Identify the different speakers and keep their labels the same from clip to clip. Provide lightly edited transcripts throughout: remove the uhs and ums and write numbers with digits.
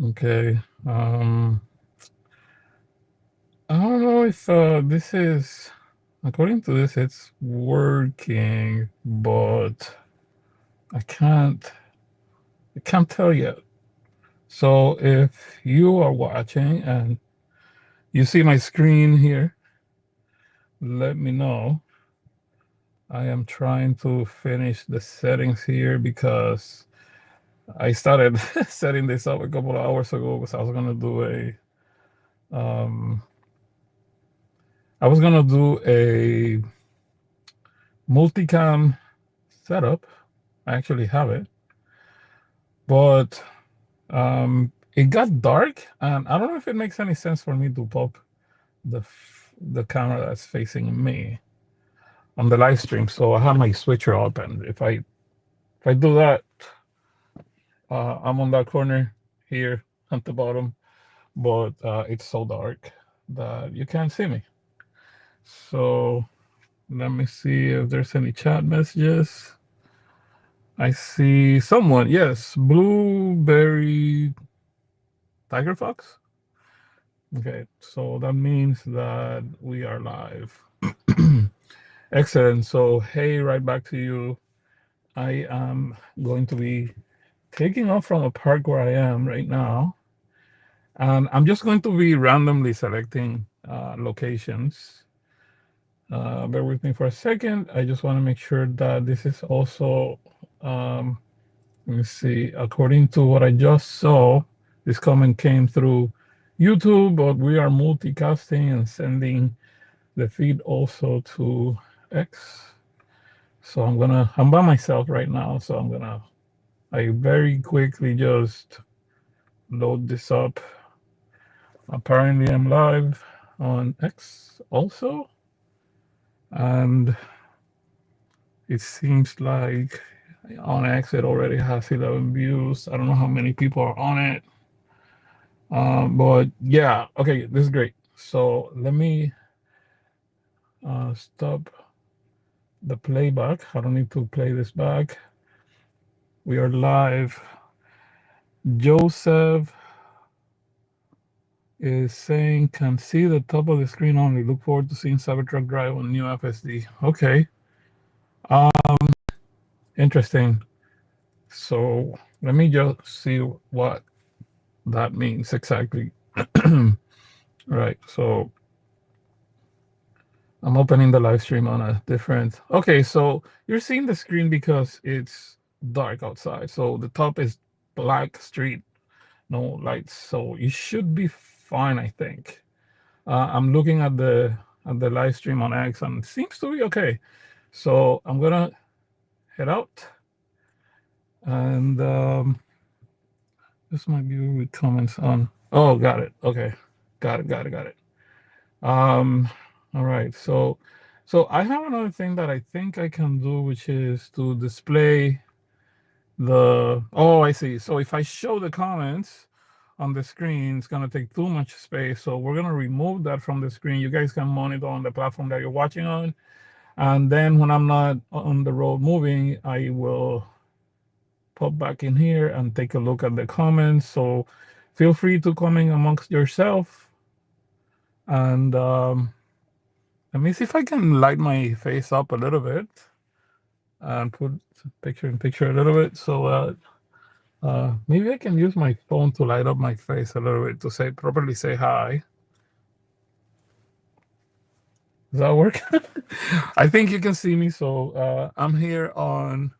Speaker 1: Okay. I don't know if this is, according to this, it's working, but I can't, I can't tell yet. So if you are watching and you see my screen here, let me know. I am trying to finish the settings here because I started setting this up a couple of hours ago because um, I was gonna do a multicam setup. I actually have it, but it got dark, and I don't know if it makes any sense for me to pop the camera that's facing me on the live stream. So I have my switcher up, and if I do that, I'm on that corner here at the bottom, but it's so dark that you can't see me. So let me see if there's any chat messages. I see someone. Yes, Blueberry Tiger Fox. Okay, so that means that we are live. Excellent. So, hey, right back to you. I am going to be taking off from a park where I am right now, and I'm just going to be randomly selecting locations. Bear with me for a second. I just want to make sure that this is also, let me see, according to what I just saw, this comment came through YouTube, but we are multicasting and sending the feed also to X. So I'm by myself right now. So I very quickly just load this up. Apparently I'm live on X also. And it seems like on X it already has 11 views. I don't know how many people are on it. But yeah, okay, this is great. So let me stop the playback. I don't need to play this back. We are live. Joseph is saying, can see the top of the screen only. Look forward to seeing Cybertruck drive on new FSD. Okay. Interesting. So let me just see what that means exactly. Right. So I'm opening the live stream on a different. Okay. So you're seeing the screen because it's dark outside. So the top is black street, no lights. So you should be fine, I think. I'm looking at the live stream on X and it seems to be okay. So I'm gonna head out and this might be with comments on. Oh, got it. Okay, got it. Um, all right. So I have another thing that I think I can do, which is to display the. Oh, I see. So if I show the comments on the screen, it's gonna take too much space. So we're gonna remove that from the screen. You guys can monitor on the platform that you're watching on. And then when I'm not on the road moving, I will pop back in here and take a look at the comments. So feel free to comment amongst yourself. And let me see if I can light my face up a little bit and put picture in picture a little bit. So maybe I can use my phone to light up my face a little bit to say properly say hi. Does that work? I think you can see me. So I'm here on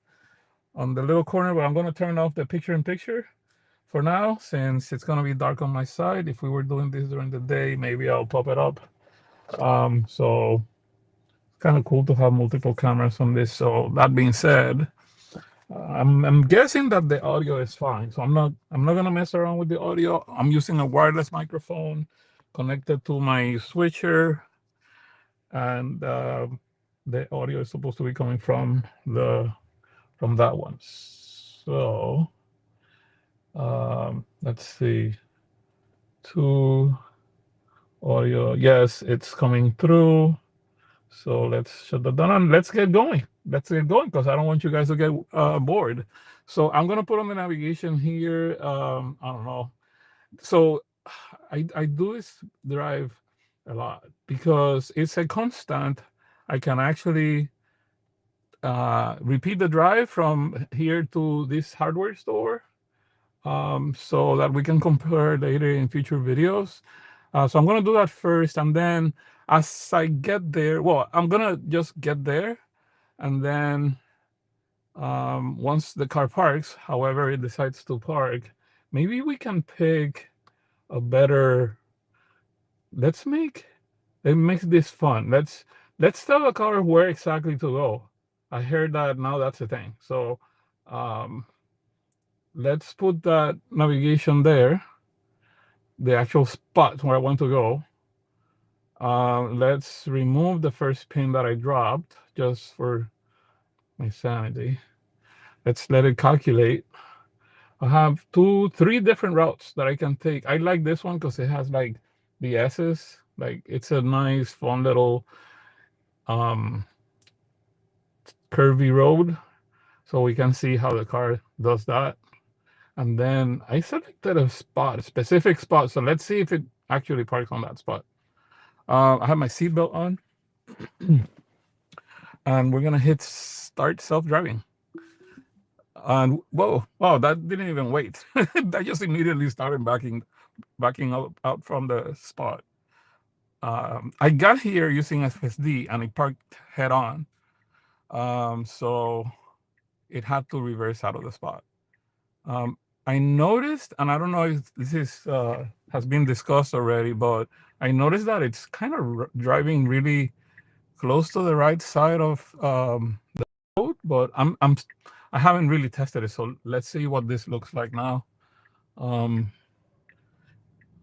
Speaker 1: the little corner, but I'm going to turn off the picture in picture for now since it's going to be dark on my side. If we were doing this during the day, maybe I'll pop it up. So it's kind of cool to have multiple cameras on this. So that being said, I'm guessing that the audio is fine. So I'm not going to mess around with the audio. I'm using a wireless microphone connected to my switcher, and the audio is supposed to be coming from that one. So let's see. To audio, yes, it's coming through. So let's shut that down and let's get going. Let's get going because I don't want you guys to get bored. So I'm gonna put on the navigation here. I don't know. So I do this drive a lot because it's a constant. I can actually repeat the drive from here to this hardware store, so that we can compare later in future videos. So I'm gonna do that first, and then as I get there, well, I'm gonna just get there, and then once the car parks, however it decides to park, maybe we can pick a better. Let's make it makes this fun. Let's tell the car where exactly to go. I heard that now that's a thing. So um, let's put that navigation there, the actual spot where I want to go. Let's remove the first pin that I dropped just for my sanity. Let's let it calculate. I have three different routes that I can take. I like this one because it has like the S's. Like it's a nice, fun little um, curvy road. So we can see how the car does that. And then I selected a spot, a specific spot. So let's see if it actually parks on that spot. I have my seatbelt on, and we're gonna hit start self-driving. And whoa, wow, that didn't even wait. That just immediately started backing up out from the spot. I got here using FSD and it parked head on. So it had to reverse out of the spot. Um, I noticed, and I don't know if this is has been discussed already, but I noticed that it's kind of driving really close to the right side of the road, but I haven't really tested it, so let's see what this looks like now. Um,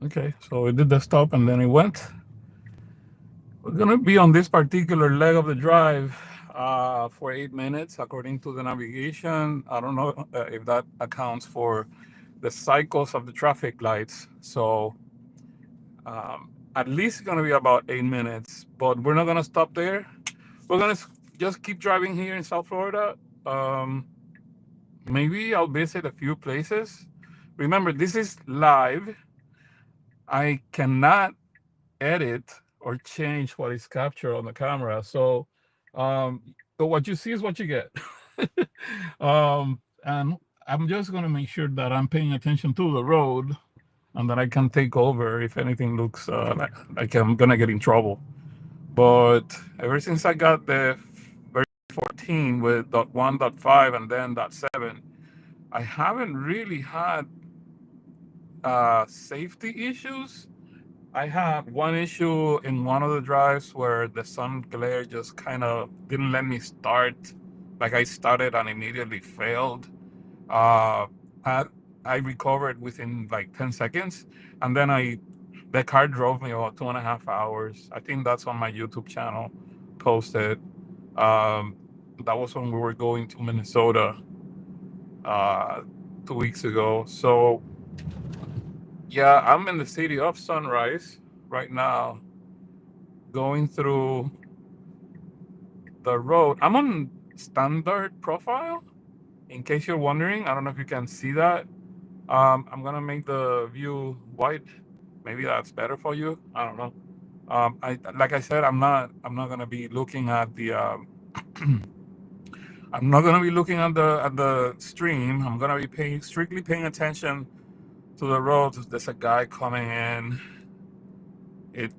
Speaker 1: okay, so it did the stop and then it went. We're gonna be on this particular leg of the drive for 8 minutes, according to the navigation. I don't know if that accounts for the cycles of the traffic lights. So at least it's gonna be about 8 minutes, but we're not gonna stop there. We're gonna just keep driving here in South Florida. Um, Maybe I'll visit a few places. Remember, this is live. I cannot edit or change what is captured on the camera. Um, so what you see is what you get. And I'm just going to make sure that I'm paying attention to the road and that I can take over if anything looks like I'm going to get in trouble. But ever since I got the version 14 with .1.5 and then .7, I haven't really had safety issues. I had one issue in one of the drives where the sun glare just kind of didn't let me start. Like I started and immediately failed. Uh, I, I recovered within like 10 seconds. And then the car drove me about 2.5 hours. I think that's on my YouTube channel posted. Um, that was when we were going to Minnesota uh, 2 weeks ago. So yeah, I'm in the city of Sunrise right now, going through the road. I'm on standard profile, in case you're wondering. I don't know if you can see that. I'm gonna make the view white. Maybe that's better for you. I don't know. I like I said, I'm not gonna be looking at the I'm not gonna be looking at the stream. I'm gonna be strictly paying attention to the road. There's a guy coming in. It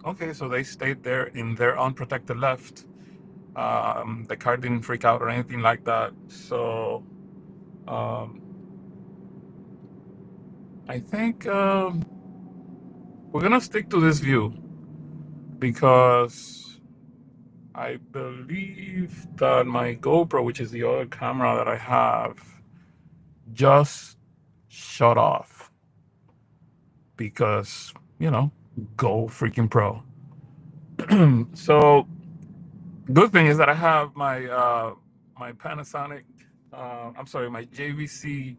Speaker 1: Okay, so they stayed there in their unprotected left. The car didn't freak out or anything like that. So um, I think we're gonna stick to this view because I believe that my GoPro, which is the other camera that I have, just shut off because, go freaking pro. So good thing is that I have my Panasonic, I'm sorry, my JVC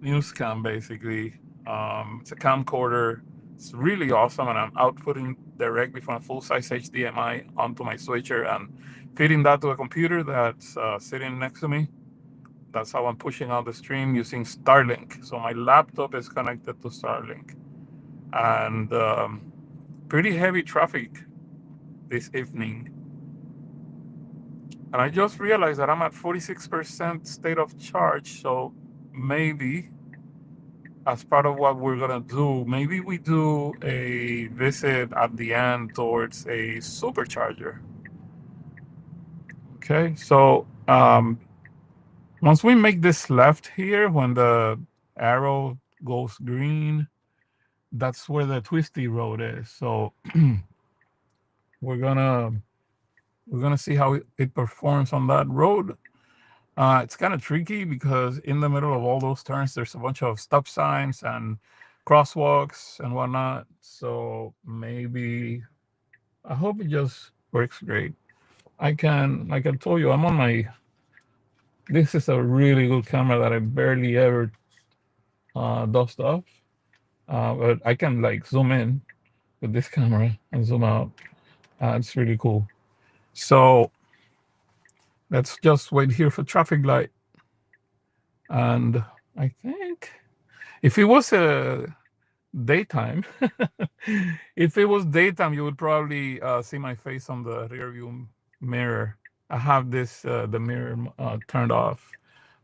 Speaker 1: news cam basically. It's a camcorder. It's really awesome, and I'm outputting directly from a full-size HDMI onto my switcher and feeding that to a computer that's sitting next to me. That's how I'm pushing out the stream using Starlink. So my laptop is connected to Starlink, and pretty heavy traffic this evening. And I just realized that I'm at 46% state of charge. So maybe as part of what we're gonna do, maybe we do a visit at the end towards a supercharger. Okay, so once we make this left here, when the arrow goes green, that's where the twisty road is. So we're gonna see how it performs on that road. It's kind of tricky because in the middle of all those turns, there's a bunch of stop signs and crosswalks and whatnot. So maybe I hope it just works great. Like I told you, I'm on my. This is a really good camera that I barely ever dust off. But I can like zoom in with this camera and zoom out. It's really cool. So let's just wait here for traffic light. And I think if it was a daytime, if it was daytime, you would probably see my face on the rear view mirror. I have this the mirror turned off,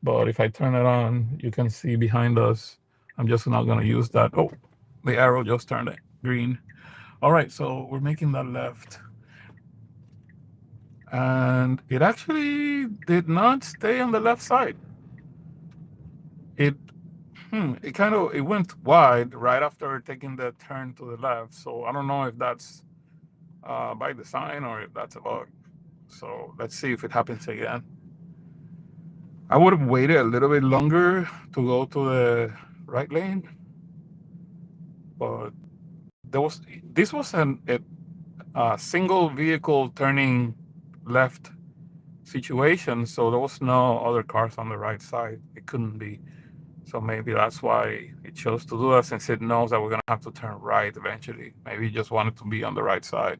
Speaker 1: but if I turn it on, you can see behind us. I'm just not gonna use that. Oh, the arrow just turned it green. All right, so we're making that left, and it actually did not stay on the left side. It it went wide right after taking the turn to the left. So I don't know if that's by design or if that's a bug. So let's see if it happens again. I would have waited a little bit longer to go to the right lane, but this was a single vehicle turning left situation, so there was no other cars on the right side. It couldn't be. So maybe that's why it chose to do that, since it knows that we're gonna have to turn right eventually. Maybe it just wanted to be on the right side.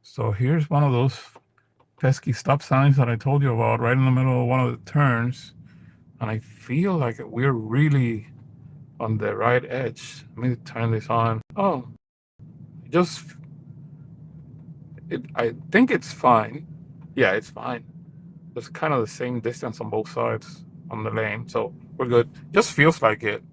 Speaker 1: So here's one of those pesky stop signs that I told you about, right in the middle of one of the turns. And I feel like we're really on the right edge. Let me turn this on. Oh, just I think it's fine. Yeah, it's fine. It's kind of the same distance on both sides on the lane, so we're good. Just feels like it.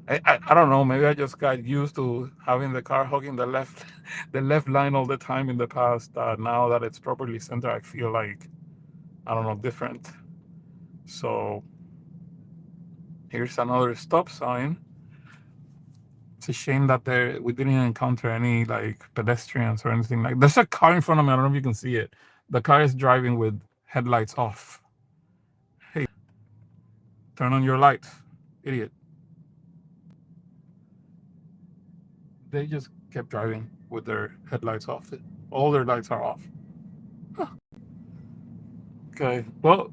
Speaker 1: I don't know. Maybe I just got used to having the car hugging the left the left line all the time in the past. Now that it's properly centered, I feel like I don't know, different. So here's another stop sign. It's a shame that we didn't encounter any like pedestrians or anything like. There's a car in front of me. I don't know if you can see it. The car is driving with headlights off. Hey, turn on your lights, idiot. They just kept driving with their headlights off. All their lights are off. Huh. Okay. Well,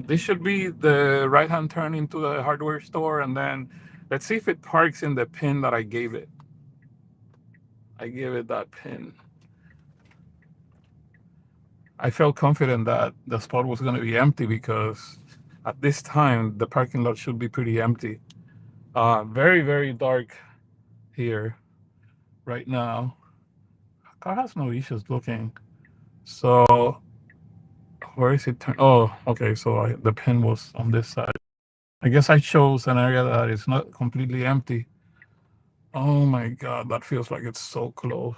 Speaker 1: this should be the right-hand turn into the hardware store, and then let's see if it parks in the pin that I gave it. I gave it that pin. I felt confident that the spot was going to be empty because at this time the parking lot should be pretty empty. Very, very dark here right now. Car has no issues looking. So where is it? Oh, okay. So the pin was on this side. I guess I chose an area that is not completely empty. Oh my God, that feels like it's so close.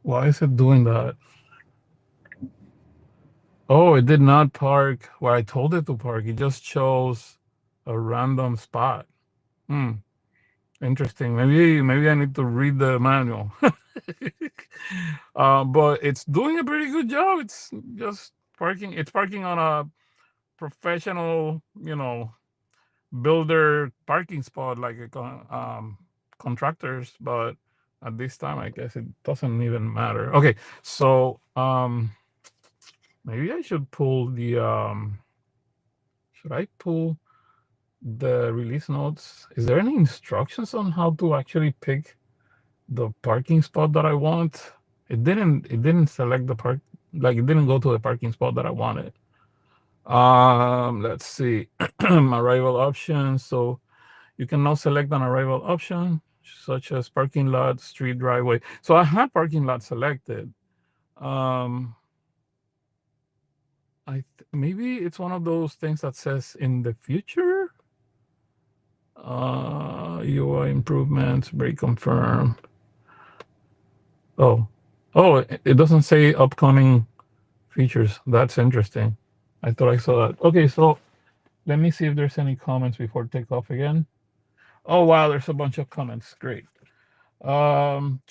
Speaker 1: Why is it doing that? Oh, it did not park where I told it to park. It just chose a random spot. Hmm. Interesting. Maybe I need to read the manual. But it's doing a pretty good job. It's just parking. It's parking on a professional, builder parking spot like a contractors. But at this time, I guess it doesn't even matter. Okay, so maybe I should pull the should I pull the release notes, is there any instructions on how to actually pick the parking spot that I want? It didn't select the park, like it didn't go to the parking spot that I wanted. Let's see. Arrival options. So you can now select an arrival option such as parking lot, street, driveway. So I had parking lot selected. Um, maybe it's one of those things that says in the future. UI improvements, break confirm. Oh, oh, it doesn't say upcoming features. That's interesting. I thought I saw that. Okay, so let me see if there's any comments before takeoff again. Oh wow, there's a bunch of comments. Great. Um,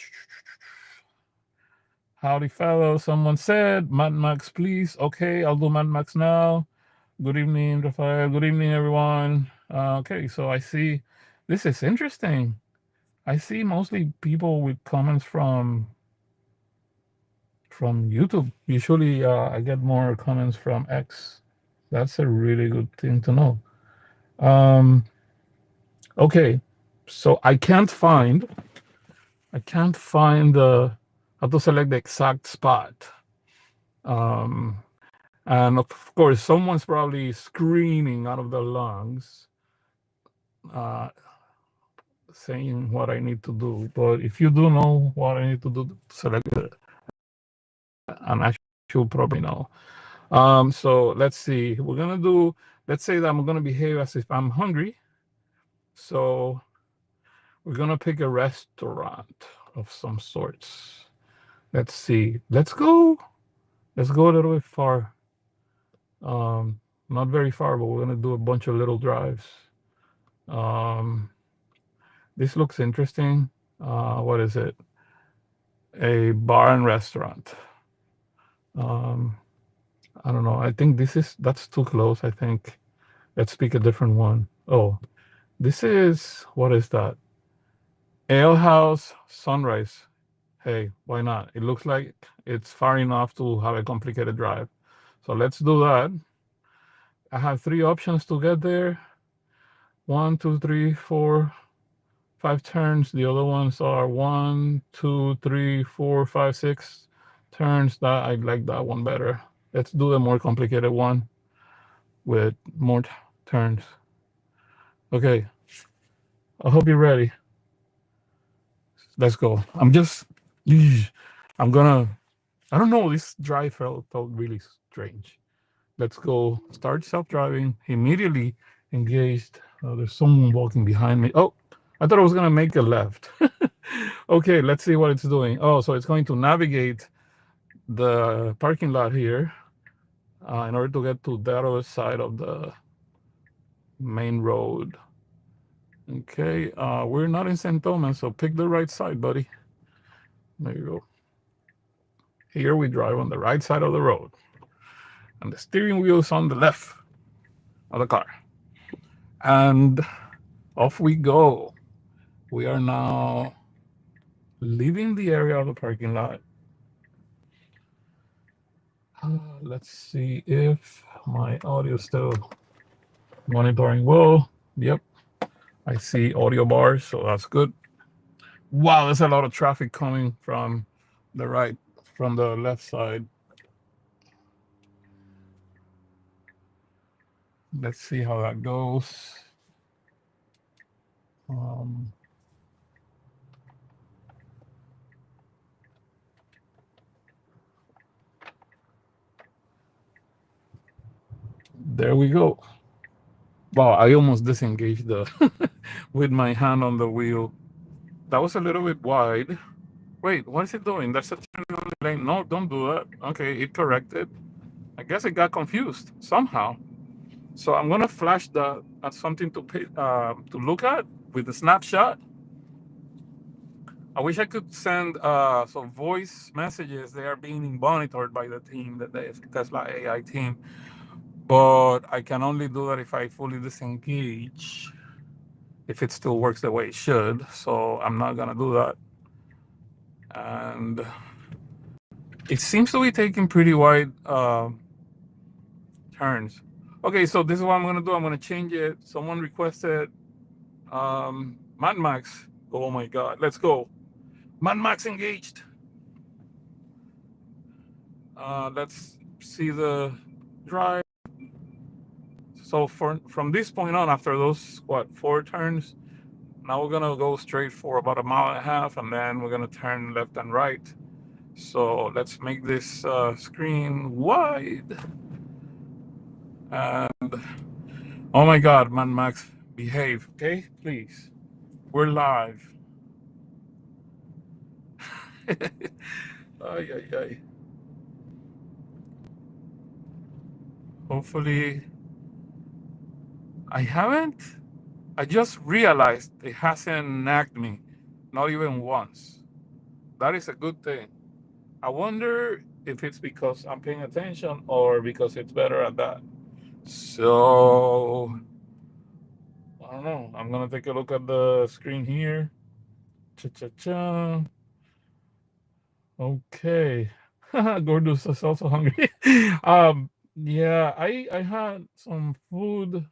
Speaker 1: howdy fellow. Someone said Mad Max, please. Okay, I'll do Mad Max now. Good evening, Rafael. Good evening, everyone. Okay, so I see this is interesting. I see mostly people with comments from YouTube. Usually, I get more comments from X. That's a really good thing to know. Um, okay, so I can't find the how to select the exact spot. Um, and of course, someone's probably screaming out of their lungs, uh, saying what I need to do. But if you do know what I need to do to select it, and I should probably know. So let's see. We're gonna do. Let's say that I'm gonna behave as if I'm hungry. So we're gonna pick a restaurant of some sorts. Let's see. Let's go. Let's go a little bit far. Um, Not very far, but we're gonna do a bunch of little drives. Um, this looks interesting. What is it? A bar and restaurant. Um, I don't know. I think that's too close. I think let's pick a different one. Oh, this is what is that? Ale House Sunrise. Hey, why not? It looks like it's far enough to have a complicated drive. So let's do that. I have three options to get there. 1, 2, 3, 4, 5 turns. The other ones are 1, 2, 3, 4, 5, 6 turns. That I like that one better. Let's do the more complicated one with more turns. Okay, I hope you're ready. Let's go. I'm gonna. I don't know. This drive felt really strange. Let's go. Start self-driving. Immediately engaged. There's someone walking behind me. Oh, I thought I was gonna make a left. Okay, let's see what it's doing. Oh, so it's going to navigate the parking lot here in order to get to that other side of the main road. Okay, we're not in St. Thomas, so pick the right side, buddy. There you go. Here we drive on the right side of the road, and the steering wheel is on the left of the car. And off we go. We are now leaving the area of the parking lot. Let's see if my audio is still monitoring well. Yep, I see audio bars, so that's good. Wow, there's a lot of traffic coming from the right, from the left side. Let's see how that goes. Um, there we go. Wow, I almost disengaged the with my hand on the wheel. That was a little bit wide. Wait, what is it doing? That's a turning on the lane. No, don't do that. Okay, it corrected. I guess it got confused somehow. So I'm gonna flash that as something to look at with the snapshot. I wish I could send some voice messages. They are being monitored by the team, the Tesla AI team, but I can only do that if I fully disengage. If it still works the way it should, so I'm not gonna do that. And it seems to be taking pretty wide turns. Okay, so this is what I'm gonna do. I'm gonna change it. Someone requested Mad Max. Oh my God, let's go. Mad Max engaged. Let's see the drive. So from this point on, after those what 4 turns, now we're gonna go straight for about a mile and a half, and then we're gonna turn left and right. So let's make this screen wide. And oh my God, Mad Max, behave, okay? Please. We're live. Ay, ay, ay. Hopefully, I haven't. I just realized it hasn't nagged me, not even once. That is a good thing. I wonder if it's because I'm paying attention or because it's better at that. So, I don't know. I'm gonna take a look at the screen here. Cha cha cha. Okay. Gordus is also hungry. Yeah, I had some food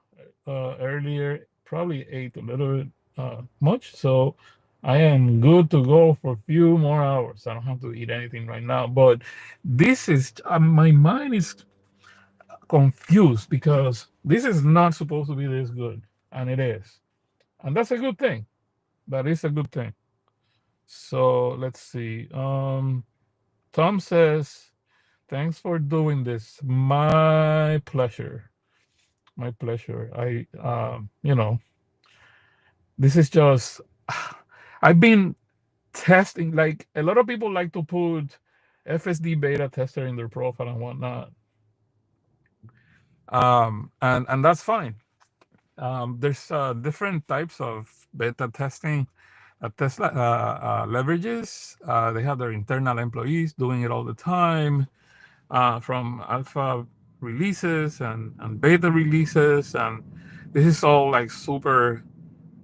Speaker 1: earlier. Probably ate a little bit much, so I am good to go for a few more hours. I don't have to eat anything right now. But this is my mind is confused because this is not supposed to be this good, and it is, and that's a good thing. That is a good thing. So let's see. Tom says, "Thanks for doing this. My pleasure. My pleasure. This is just. I've been testing. Like a lot of people like to put FSD beta tester in their profile and whatnot. And that's fine. There's different types of beta testing that Tesla leverages. They have their internal employees doing it all the time, from alpha releases and beta releases, and this is all like super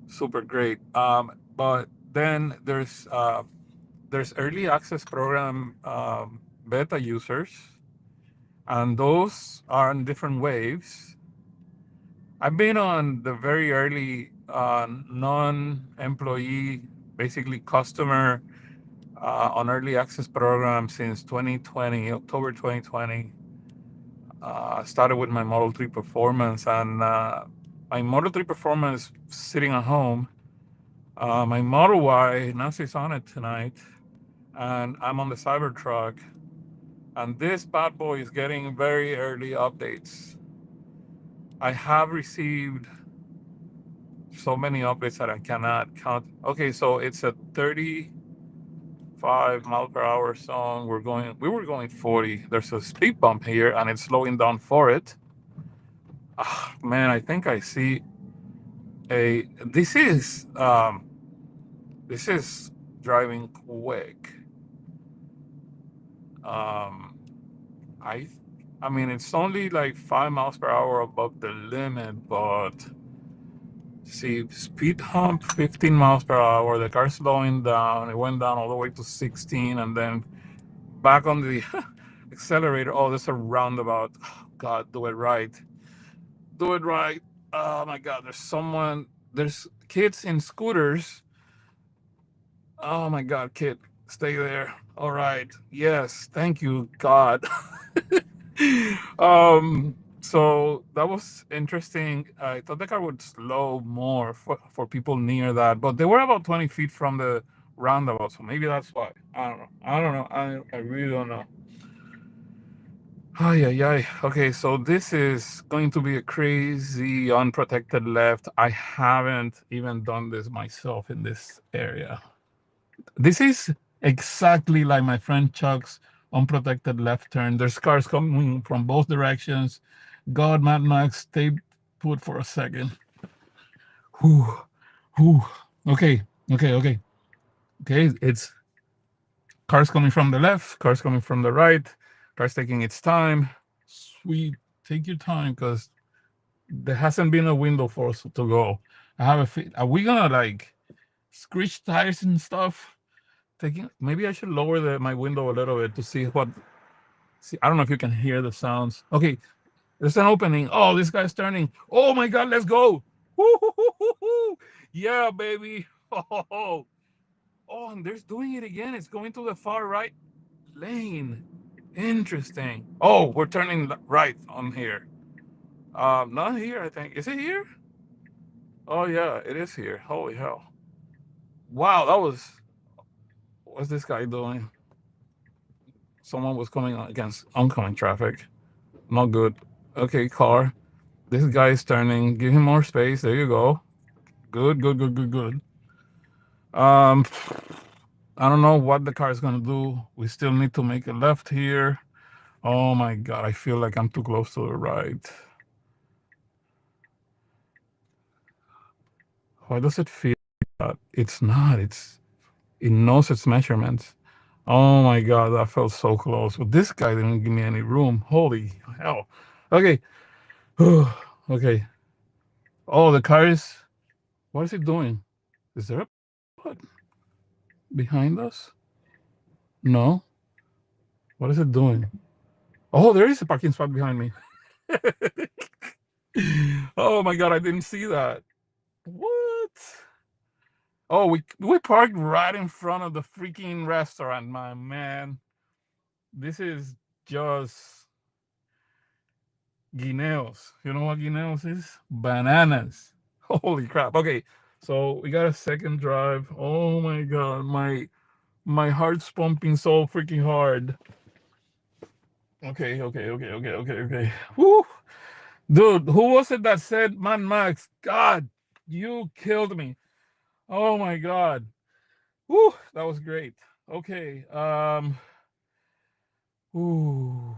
Speaker 1: super great. But then there's early access program beta users, and those are in different waves. I've been on the very early non-employee, basically customer on early access program since 2020, October 2020. Started with my Model 3 Performance, and my Model 3 Performance sitting at home. My Model Y, Nancy's on it tonight, and I'm on the Cybertruck. And this bad boy is getting very early updates. I have received so many updates that I cannot count. Okay, so it's a 35 mile per hour zone. We were going 40. There's a speed bump here, and it's slowing down for it. Man, I think I see a. This is driving quick. Um, I I mean, it's only like 5 miles per hour above the limit, but see, speed hump 15 miles per hour. The car's slowing down. It went down all the way to 16, and then back on the accelerator. Oh, there's a roundabout. Oh, God, do it right. Do it right. Oh my God, there's kids in scooters. Oh my God, kid, stay there. All right. Yes, thank you, God. So that was interesting. I thought the car would slow more for people near that, but they were about 20 feet from the roundabout, so maybe that's why. I don't know. I don't know. I really don't know. Ay, ay, ay. Okay, so this is going to be a crazy unprotected left. I haven't even done this myself in this area. This is exactly like my friend Chuck's unprotected left turn. There's cars coming from both directions. God, Mad Max, stay put for a second. Whew, whew. Okay, okay, okay, okay. It's cars coming from the left, cars coming from the right, cars taking its time. Sweet, take your time because there hasn't been a window for us to go. I have a are we gonna like screech tires and stuff? Taking maybe I should lower my window a little bit to see what. See, I don't know if you can hear the sounds. Okay, There's an opening. Oh, this guy's turning. Oh my God, let's go. Woo-hoo-hoo-hoo-hoo. Yeah, baby. Oh, oh, and there's doing it again. It's going to the far right lane. Interesting. Oh, we're turning right on here. Not here, I think. Is it here? Oh yeah, it is here. Holy hell. Wow, that was what's this guy doing? Someone was coming against oncoming traffic. Not good. Okay, car. This guy is turning. Give him more space. There you go. Good, good, good, good, good. Um, I don't know what the car is gonna do. We still need to make a left here. Oh my God, I feel like I'm too close to the right. Why does it feel that? It's not. It knows its measurements. Oh my God, that felt so close. But this guy didn't give me any room. Holy hell. Okay. Okay. Oh, the car is. What is it doing? Is there a what behind us? No. What is it doing? Oh, there is a parking spot behind me. Oh my God, I didn't see that. What? Oh, we parked right in front of the freaking restaurant, my man. This is just guineos. You know what guineos is? Bananas. Holy crap. Okay, so we got a second drive. Oh my God, my heart's pumping so freaking hard. Okay, okay, okay, okay, okay, okay. Woo! Dude, who was it that said Man Max? God, you killed me. Oh my God. Woo, that was great. Okay. Ooh.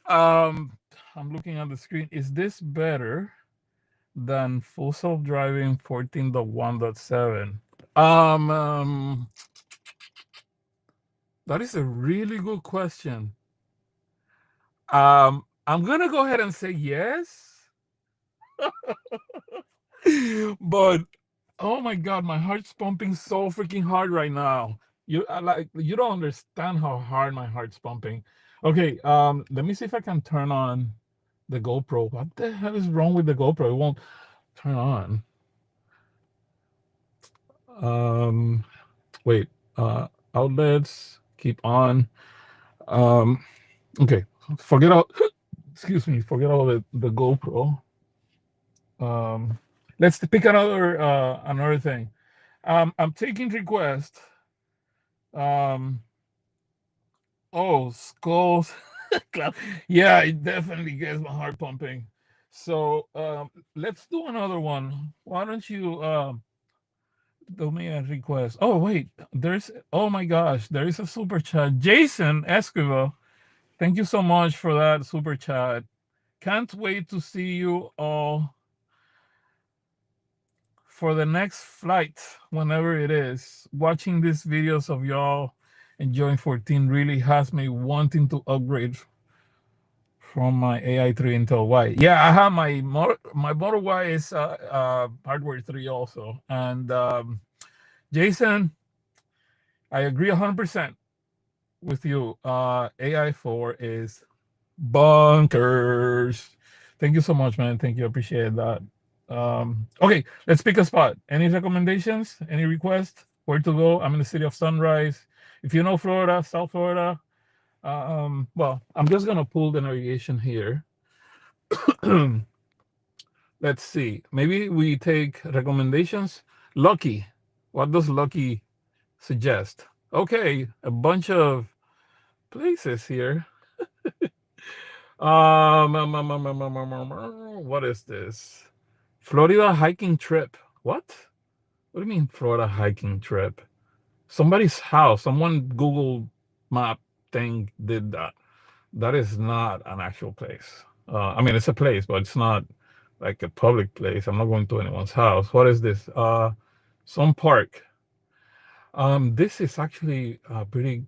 Speaker 1: Um, I'm looking at the screen. Is this better than full self-driving 14.1.7? That is a really good question. I'm gonna go ahead and say yes. But oh my God, my heart's pumping so freaking hard right now. You don't understand how hard my heart's pumping. Okay, let me see if I can turn on the GoPro. What the hell is wrong with the GoPro? It won't turn on. Um, wait, outlets, keep on. Um, okay, forget all excuse me, forget all the GoPro. Um, let's pick another thing. I'm taking requests. Um, oh, skulls. Yeah, it definitely gets my heart pumping. So let's do another one. Why don't you do me a request? Oh wait, oh my gosh, there is a super chat. Jason Esquivel, thank you so much for that super chat. Can't wait to see you all for the next flight, whenever it is. Watching these videos of y'all enjoying 14 really has me wanting to upgrade from my AI3 Intel Y. Yeah, I have my Model Y is hardware 3 also. And Jason, I agree 100% with you. AI4 is bunkers. Thank you so much, man. Thank you. Appreciate that. Okay, let's pick a spot. Any recommendations? Any requests? Where to go? I'm in the city of Sunrise. If you know Florida, South Florida, well, I'm just gonna pull the navigation here. Let's see. Maybe we take recommendations. Lucky. What does Lucky suggest? Okay, a bunch of places here. What is this? Florida hiking trip. What? What do you mean Florida hiking trip? Somebody's house, someone Google map thing did that. That is not an actual place. I mean, it's a place, but it's not like a public place. I'm not going to anyone's house. What is this? Some park. This is actually pretty.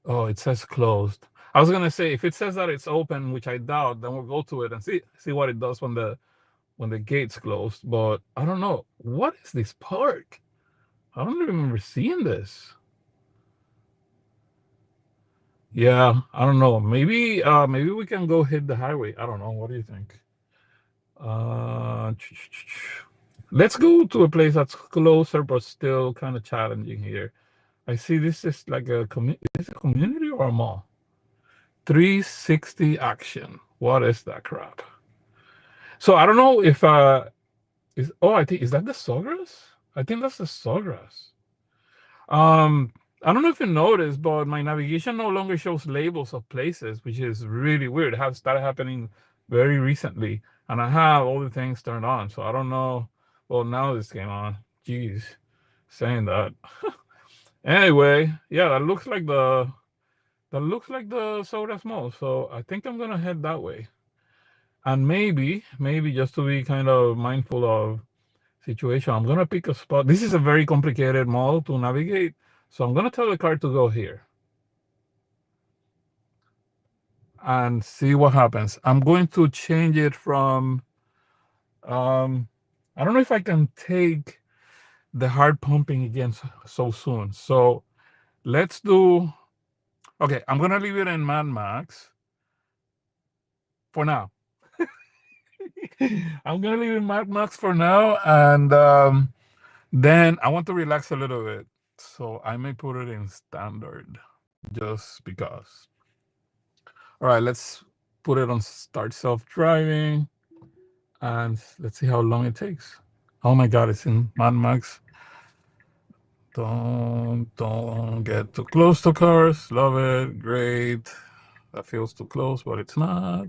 Speaker 1: Oh, it says closed. I was gonna say if it says that it's open, which I doubt, then we'll go to it and see what it does when the gates closed. But I don't know. What is this park? I don't remember seeing this. Yeah, I don't know. Maybe we can go hit the highway. I don't know. What do you think? Uh, let's go to a place that's closer but still kind of challenging here. I see this is like a is it a community or a mall? 360 action. What is that crap? So I don't know if is oh I think is that the Sawgrass? I think that's the Sawgrass. Um, I don't know if you noticed, but my navigation no longer shows labels of places, which is really weird. It has started happening very recently, and I have all the things turned on, so I don't know. Well, now this came on. Jeez, saying that. Anyway, yeah, that looks like the Soda Mall. So I think I'm gonna head that way, and maybe just to be kind of mindful of situation. I'm gonna pick a spot. This is a very complicated mall to navigate, so I'm gonna tell the car to go here and see what happens. I'm going to change it from um I don't know if I can take the hard pumping again so soon. So let's do okay, I'm gonna leave it in Mad Max for now. I'm gonna leave it in Mad Max for now, and then I want to relax a little bit. So I may put it in standard just because. All right, let's put it on start self-driving and let's see how long it takes. Oh my God, it's in Mad Max. Don't get too close to cars. Love it. Great. That feels too close, but it's not.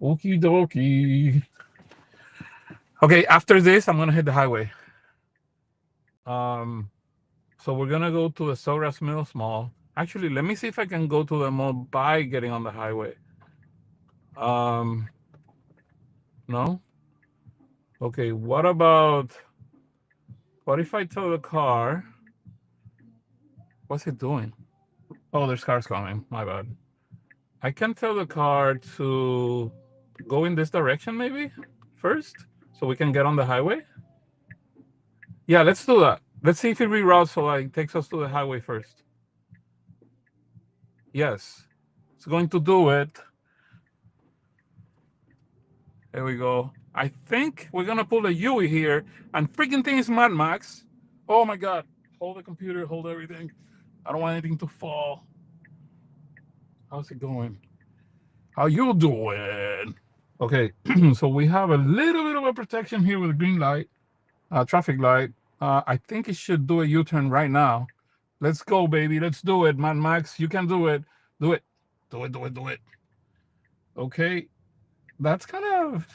Speaker 1: Okie dokie. Okay, after this, I'm gonna hit the highway. Um, so we're gonna go to the Soras Mills Mall. Actually, let me see if I can go to the mall by getting on the highway. Um, no? Okay, what if I tell the car, what's it doing? Oh, there's cars coming. My bad. I can tell the car to go in this direction maybe first so we can get on the highway. Yeah, let's do that. Let's see if it reroutes so like takes us to the highway first. Yes, it's going to do it. There we go. I think we're gonna pull a Yui here, and freaking thing is Mad Max. Oh my God! Hold the computer, hold everything. I don't want anything to fall. How's it going? How you doing? Okay, so we have a little bit of a protection here with a green light, traffic light. I think it should do a U-turn right now. Let's go, baby. Let's do it, Mad Max. You can do it. Do it. Do it. Do it. Do it. Okay, that's kind of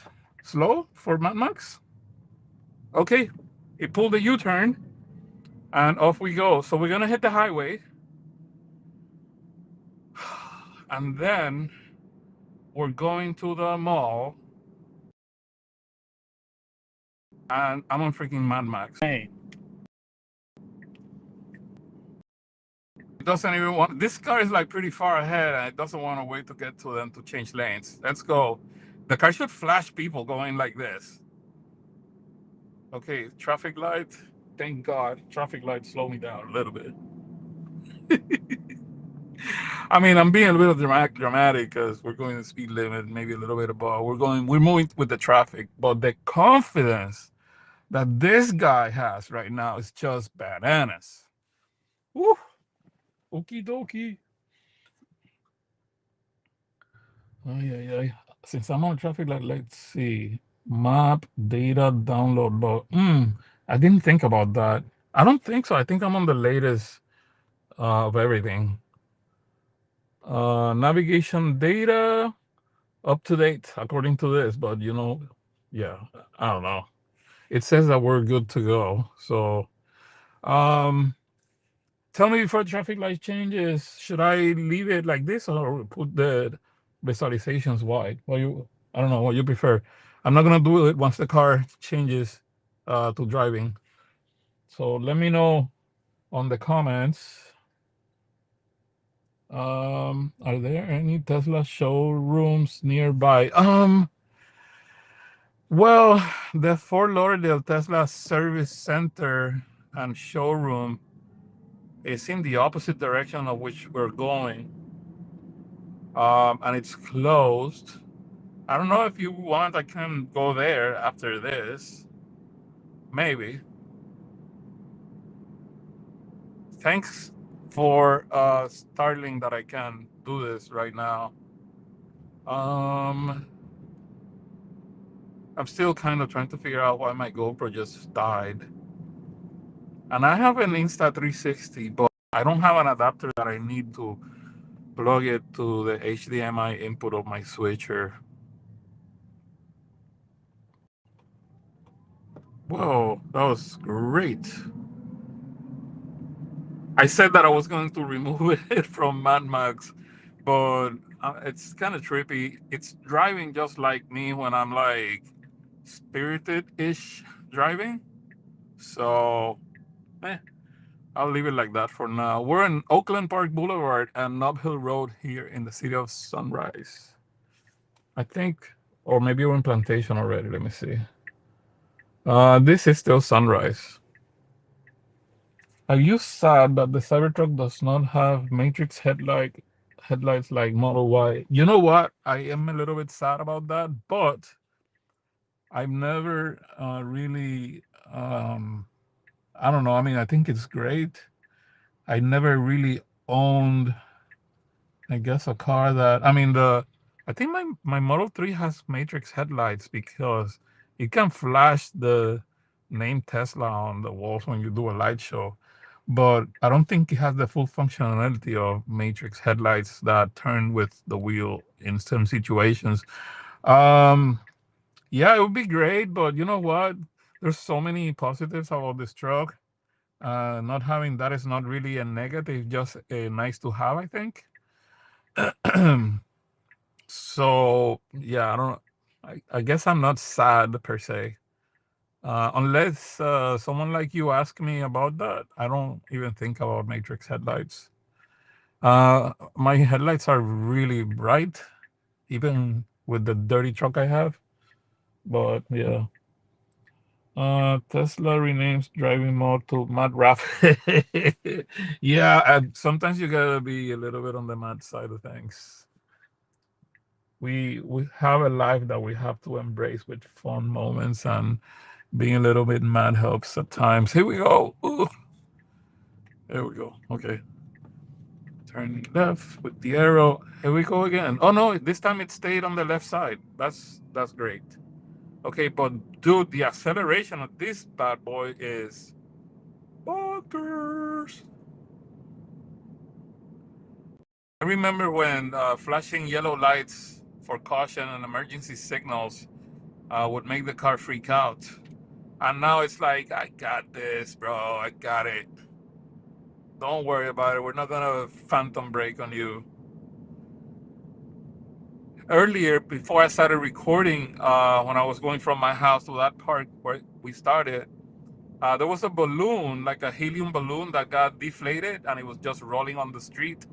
Speaker 1: slow for Mad Max. Okay, it pulled a U-turn, and off we go. So we're gonna hit the highway, and then we're going to the mall, and I'm on freaking Mad Max. Hey. It doesn't even want. This car is like pretty far ahead, and it doesn't want to wait to get to them to change lanes. Let's go. The car should flash people going like this. Okay, traffic light. Thank God, traffic light slowed me down a little bit. I mean, I'm being a little dramatic because we're going the speed limit, maybe a little bit above. We're moving with the traffic, but the confidence that this guy has right now is just bananas. Woo! Okie dokie. Ay, ay, ay. Since I'm on traffic light, let's see. Map data download, but I didn't think about that. I don't think so. I think I'm on the latest of everything. Navigation data up to date according to this, but yeah, I don't know. It says that we're good to go. So, um, tell me before traffic light changes, should I leave it like this or put the visualizations wide? I don't know what you prefer. I'm not gonna do it once the car changes to driving. So let me know on the comments. Are there any Tesla showrooms nearby? Well, the Fort Lauderdale Tesla Service Center and showroom is in the opposite direction of which we're going. and it's closed. I don't know if you want, I can go there after this. Maybe. Thanks for starting that I can do this right now. Um, I'm still kind of trying to figure out why my GoPro just died. And I have an Insta360, but I don't have an adapter that I need to plug it to the HDMI input of my switcher. Whoa, that was great. I said that I was going to remove it from Mad Max, but it's kind of trippy. It's driving just like me when I'm like spirited-ish driving. So, eh, I'll leave it like that for now. We're in Oakland Park Boulevard and Nob Hill Road here in the city of Sunrise. I think, or maybe we're in Plantation already. Let me see. This is still Sunrise. Are you sad that the Cybertruck does not have matrix headlights like Model Y? You know what? I am a little bit sad about that, but I've never really I don't know. I mean, I think it's great. I never really owned, I guess, a car that I mean the I think my Model 3 has matrix headlights because it can flash the name Tesla on the walls when you do a light show. But I don't think it has the full functionality of matrix headlights that turn with the wheel in some situations. Um, yeah, it would be great, but you know what? There's so many positives about this truck. Not having that is not really a negative, just a nice to have, I think. So yeah, I don't. I guess I'm not sad per se, unless someone like you ask me about that. I don't even think about matrix headlights. My headlights are really bright, even with the dirty truck I have. But yeah, Tesla renames driving mode to mad rapid. Yeah, and sometimes you gotta be a little bit on the mad side of things. We have a life that we have to embrace with fun moments, and being a little bit mad helps at times. Here we go. Ooh, there we go. Okay. Turning left with the arrow. Here we go again. Oh no, this time it stayed on the left side. That's great. Okay, but dude, the acceleration of this bad boy is bonkers. I remember when flashing yellow lights for caution and emergency signals would make the car freak out. And now it's like, I got this, bro. I got it. Don't worry about it. We're not gonna phantom brake on you. Earlier, before I started recording, when I was going from my house to that park where we started, there was a balloon, like a helium balloon, that got deflated, and it was just rolling on the street.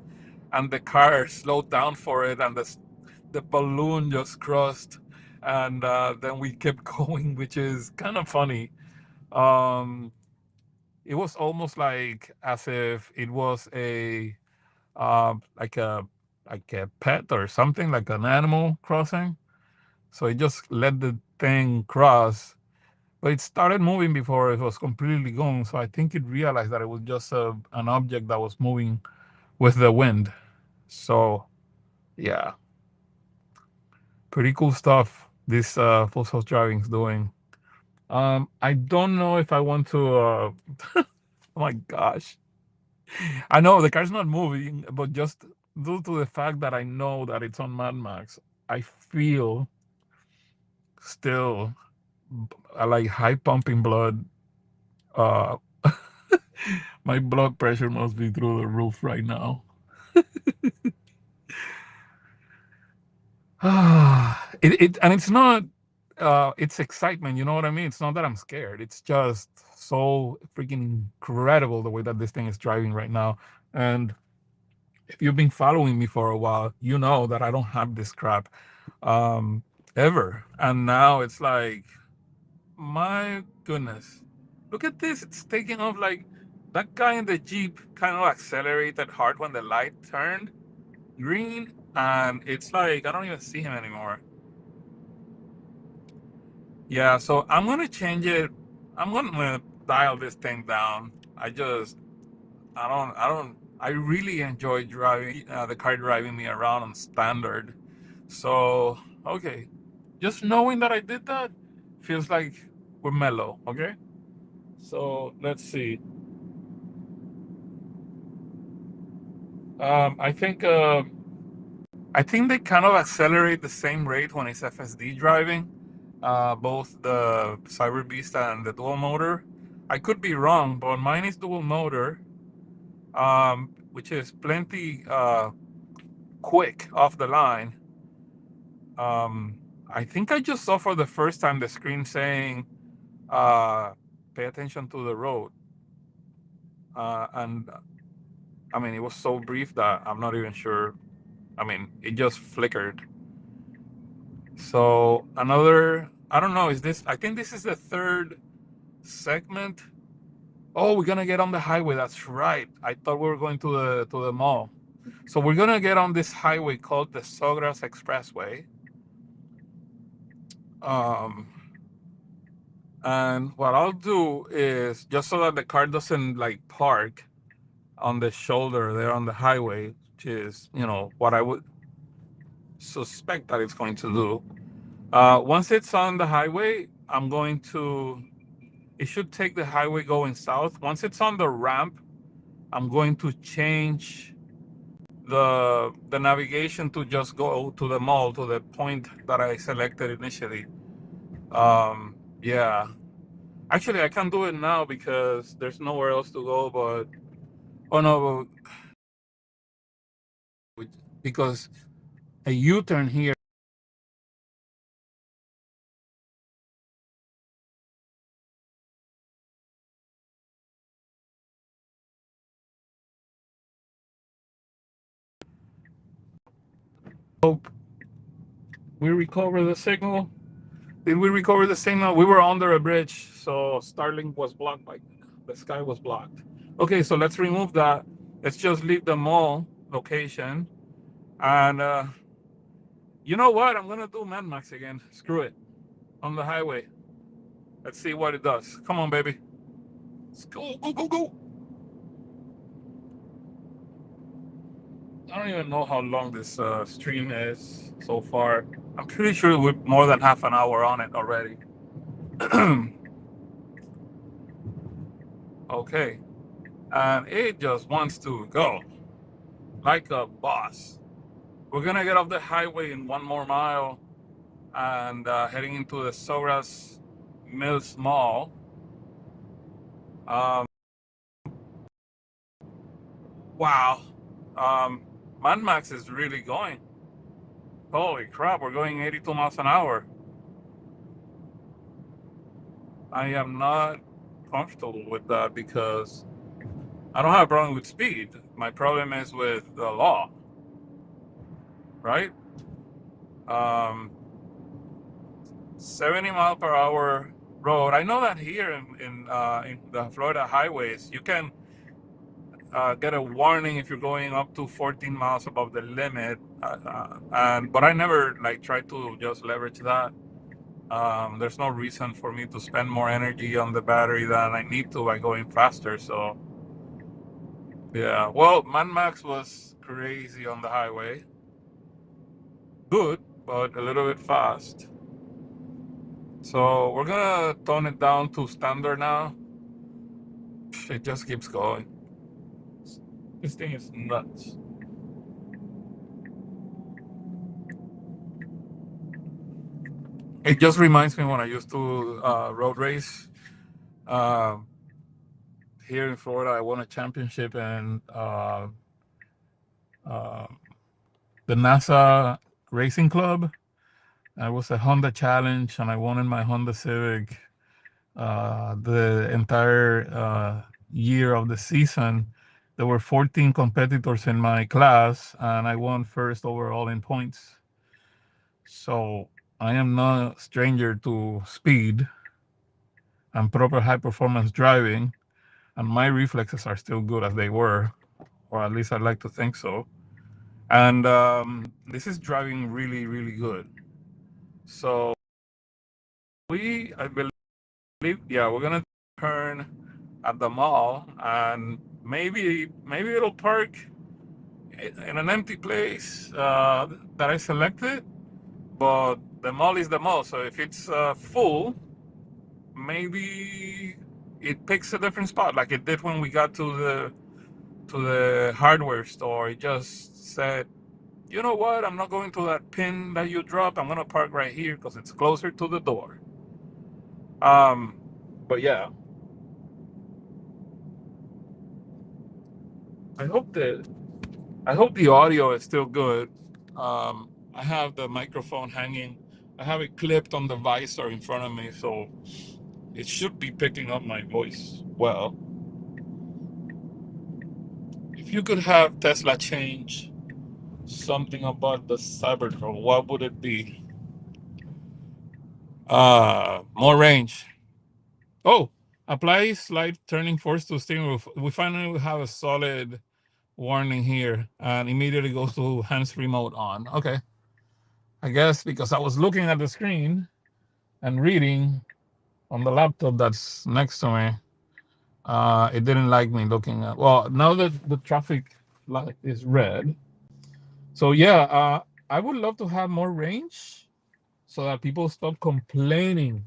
Speaker 1: And the car slowed down for it, and the balloon just crossed, and then we kept going, which is kind of funny. Um, it was almost like as if it was a like a pet or something, like an animal crossing. So it just let the thing cross, but it started moving before it was completely gone. So I think it realized that it was just an object that was moving with the wind. So yeah, pretty cool stuff this full self driving is doing. I don't know if I want to. Oh my gosh, I know the car's not moving, but just due to the fact that I know that it's on Mad Max, I feel still like high pumping blood. Uh, my blood pressure must be through the roof right now. And it's not. It's excitement. You know what I mean? It's not that I'm scared. It's just so freaking incredible the way that this thing is driving right now. And if you've been following me for a while, you know that I don't have this crap um, ever. And now it's like, my goodness, look at this. It's taking off like that guy in the Jeep kind of accelerated hard when the light turned green. and it's like I don't even see him anymore. Yeah, so I'm gonna change it. I'm gonna dial this thing down. I really enjoy driving the car driving me around on standard. So, okay. Just knowing that I did that feels like we're mellow, okay? So, let's see. Um, I think uh, I think they kind of accelerate the same rate when it's FSD driving, both the Cyber Beast and the dual motor. I could be wrong, but mine is dual motor, which is plenty quick off the line. Um, I think I just saw for the first time the screen saying, uh, "Pay attention to the road," and I mean it was so brief that I'm not even sure. I mean, it just flickered. So another, I don't know, is this, I think this is the third segment. Oh, we're gonna get on the highway. That's right. I thought we were going to the mall. So we're gonna get on this highway called the Sogras Expressway. Um, and what I'll do is just so that the car doesn't like park on the shoulder there on the highway, which is, you know, what I would suspect that it's going to do. Once it's on the highway, I'm going to, it should take the highway going south. Once it's on the ramp, I'm going to change the navigation to just go to the mall, to the point that I selected initially. Yeah. Actually, I can't do it now because there's nowhere else to go. But oh no, because a U-turn here. Hope we recover the signal. Did we recover the signal? We were under a bridge, so Starlink was blocked by the sky was blocked. Okay, so let's remove that. Let's just leave the mall location. And you know what? I'm gonna do Mad Max again. Screw it. On the highway. Let's see what it does. Come on, baby. Let's go, go, go, go. I don't even know how long this stream is so far. I'm pretty sure we're more than half an hour on it already. Okay. And it just wants to go like a boss. We're gonna get off the highway in 1 more mile and heading into the Soras Mills Mall. Um, wow. Um, Mad Max is really going. Holy crap, we're going 82 miles an hour. I am not comfortable with that because I don't have a problem with speed. My problem is with the law, right? Um, 70 mile per hour road. I know that here in the Florida highways, you can get a warning if you're going up to 14 miles above the limit. But I never like try to just leverage that. There's no reason for me to spend more energy on the battery than I need to by going faster. So yeah, well, Mad Max was crazy on the highway. Good, but a little bit fast. So we're gonna tone it down to standard now. It just keeps going. This thing is nuts. It just reminds me when I used to road race. Um, Here in Florida, I won a championship in uh, the NASA Racing Club. I was a Honda Challenge, and I won in my Honda Civic the entire year of the season. There were 14 competitors in my class, and I won first overall in points. So I am not a stranger to speed and proper high performance driving, and my reflexes are still good as they were, or at least I'd like to think so. And this is driving really, really good. So I believe, yeah, we're gonna turn at the mall, and maybe it'll park in an empty place that I selected. But the mall is the mall, so if it's full, maybe it picks a different spot, like it did when we got to the hardware store. It just said, you know what? I'm not going to that pin that you dropped. I'm gonna park right here because it's closer to the door. Um, but yeah, I hope the I hope the audio is still good. I have the microphone hanging. I have it clipped on the visor in front of me, so it should be picking up my voice well. If you could have Tesla change something about the Cybertruck, what would it be? More range. Oh, apply slight turning force to steering wheel. We finally have a solid warning here, and immediately goes to hands-free mode on. Okay, I guess because I was looking at the screen and reading on the laptop that's next to me, it didn't like me looking at. Well, now that the traffic light is red, so yeah, I would love to have more range so that people stop complaining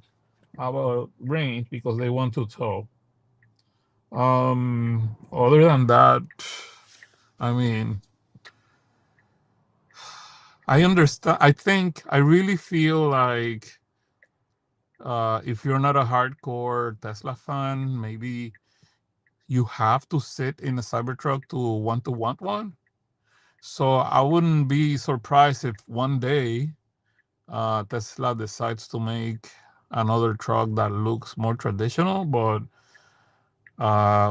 Speaker 1: about range because they want to tow. Other than that, I mean, I understand. I really feel like if you're not a hardcore Tesla fan, maybe you have to sit in a Cybertruck to want one. So I wouldn't be surprised if one day Tesla decides to make another truck that looks more traditional, but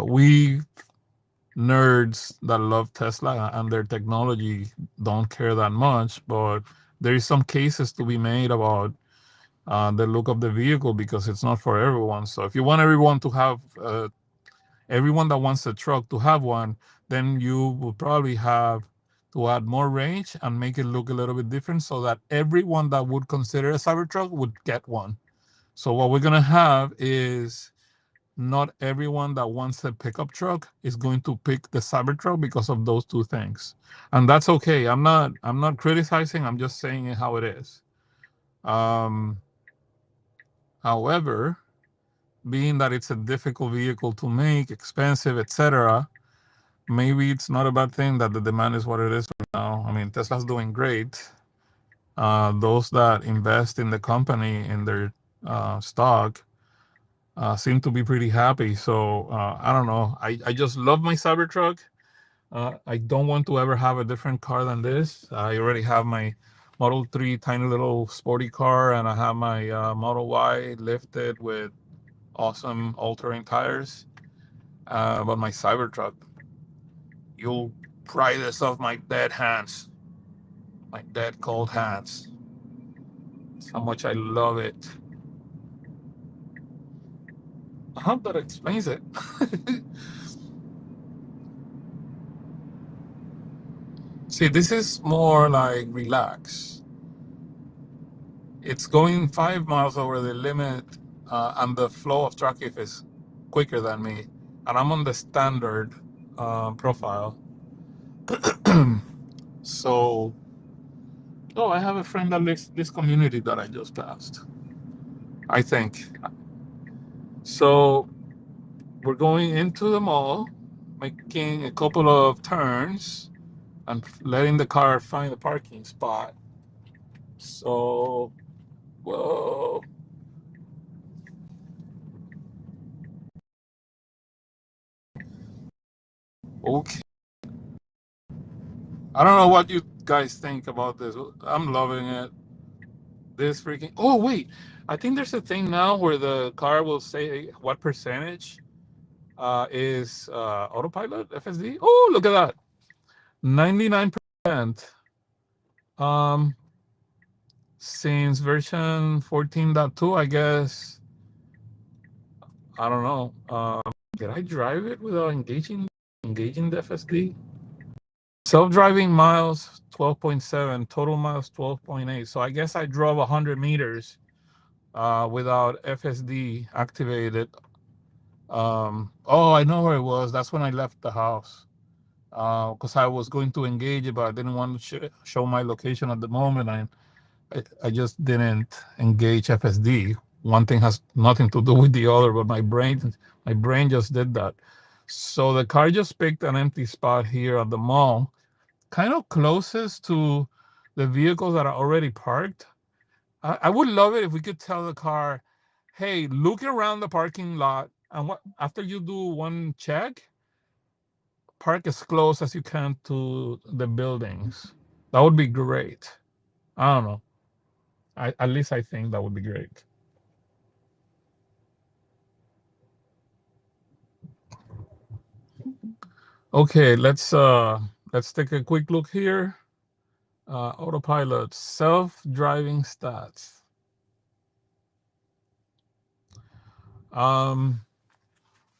Speaker 1: we nerds that love Tesla and their technology don't care that much. But there is some cases to be made about the look of the vehicle because it's not for everyone. So if you want everyone to have everyone that wants a truck to have one, then you will probably have to add more range and make it look a little bit different so that everyone that would consider a Cybertruck would get one. So what we're gonna have is not everyone that wants a pickup truck is going to pick the Cybertruck because of those two things. And that's okay. I'm not criticizing, I'm just saying it how it is. Um, However, being that it's a difficult vehicle to make, expensive, etc., maybe it's not a bad thing that the demand is what it is right now. I mean, Tesla's doing great. Those that invest in the company in their stock seem to be pretty happy. So I don't know. I just love my Cybertruck. I don't want to ever have a different car than this. I already have my Model 3 tiny little sporty car, and I have my Model Y lifted with awesome all-terrain tires. But my Cybertruck, you'll pry this off my dead hands, my dead cold hands. That's how much I love it. I hope that explains it. See, this is more like relax. It's going 5 miles over the limit, and the flow of traffic is quicker than me, and I'm on the standard profile. So, oh, I have a friend that lives this community that I just passed. I think so. We're going into the mall, making a couple of turns, and letting the car find the parking spot. So, whoa. Okay. I don't know what you guys think about this. I'm loving it. This freaking. Oh, wait. I think there's a thing now where the car will say what percentage is autopilot FSD. Oh, look at that. 99%. Um, since version 14.2, I guess. I don't know. Did I drive it without engaging the FSD? Self-driving miles 12.7, total miles 12.8. So I guess I drove 100 meters without FSD activated. Oh, I know where it was. That's when I left the house because I was going to engage it, but I didn't want to show my location at the moment. I just didn't engage FSD. One thing has nothing to do with the other, but my brain just did that. So the car just picked an empty spot here at the mall, kind of closest to the vehicles that are already parked. I would love it if we could tell the car, hey, look around the parking lot, and what after you do one check, park as close as you can to the buildings. That would be great. I don't know. At least I think that would be great. Okay, let's take a quick look here. Autopilot, self-driving stats. Um,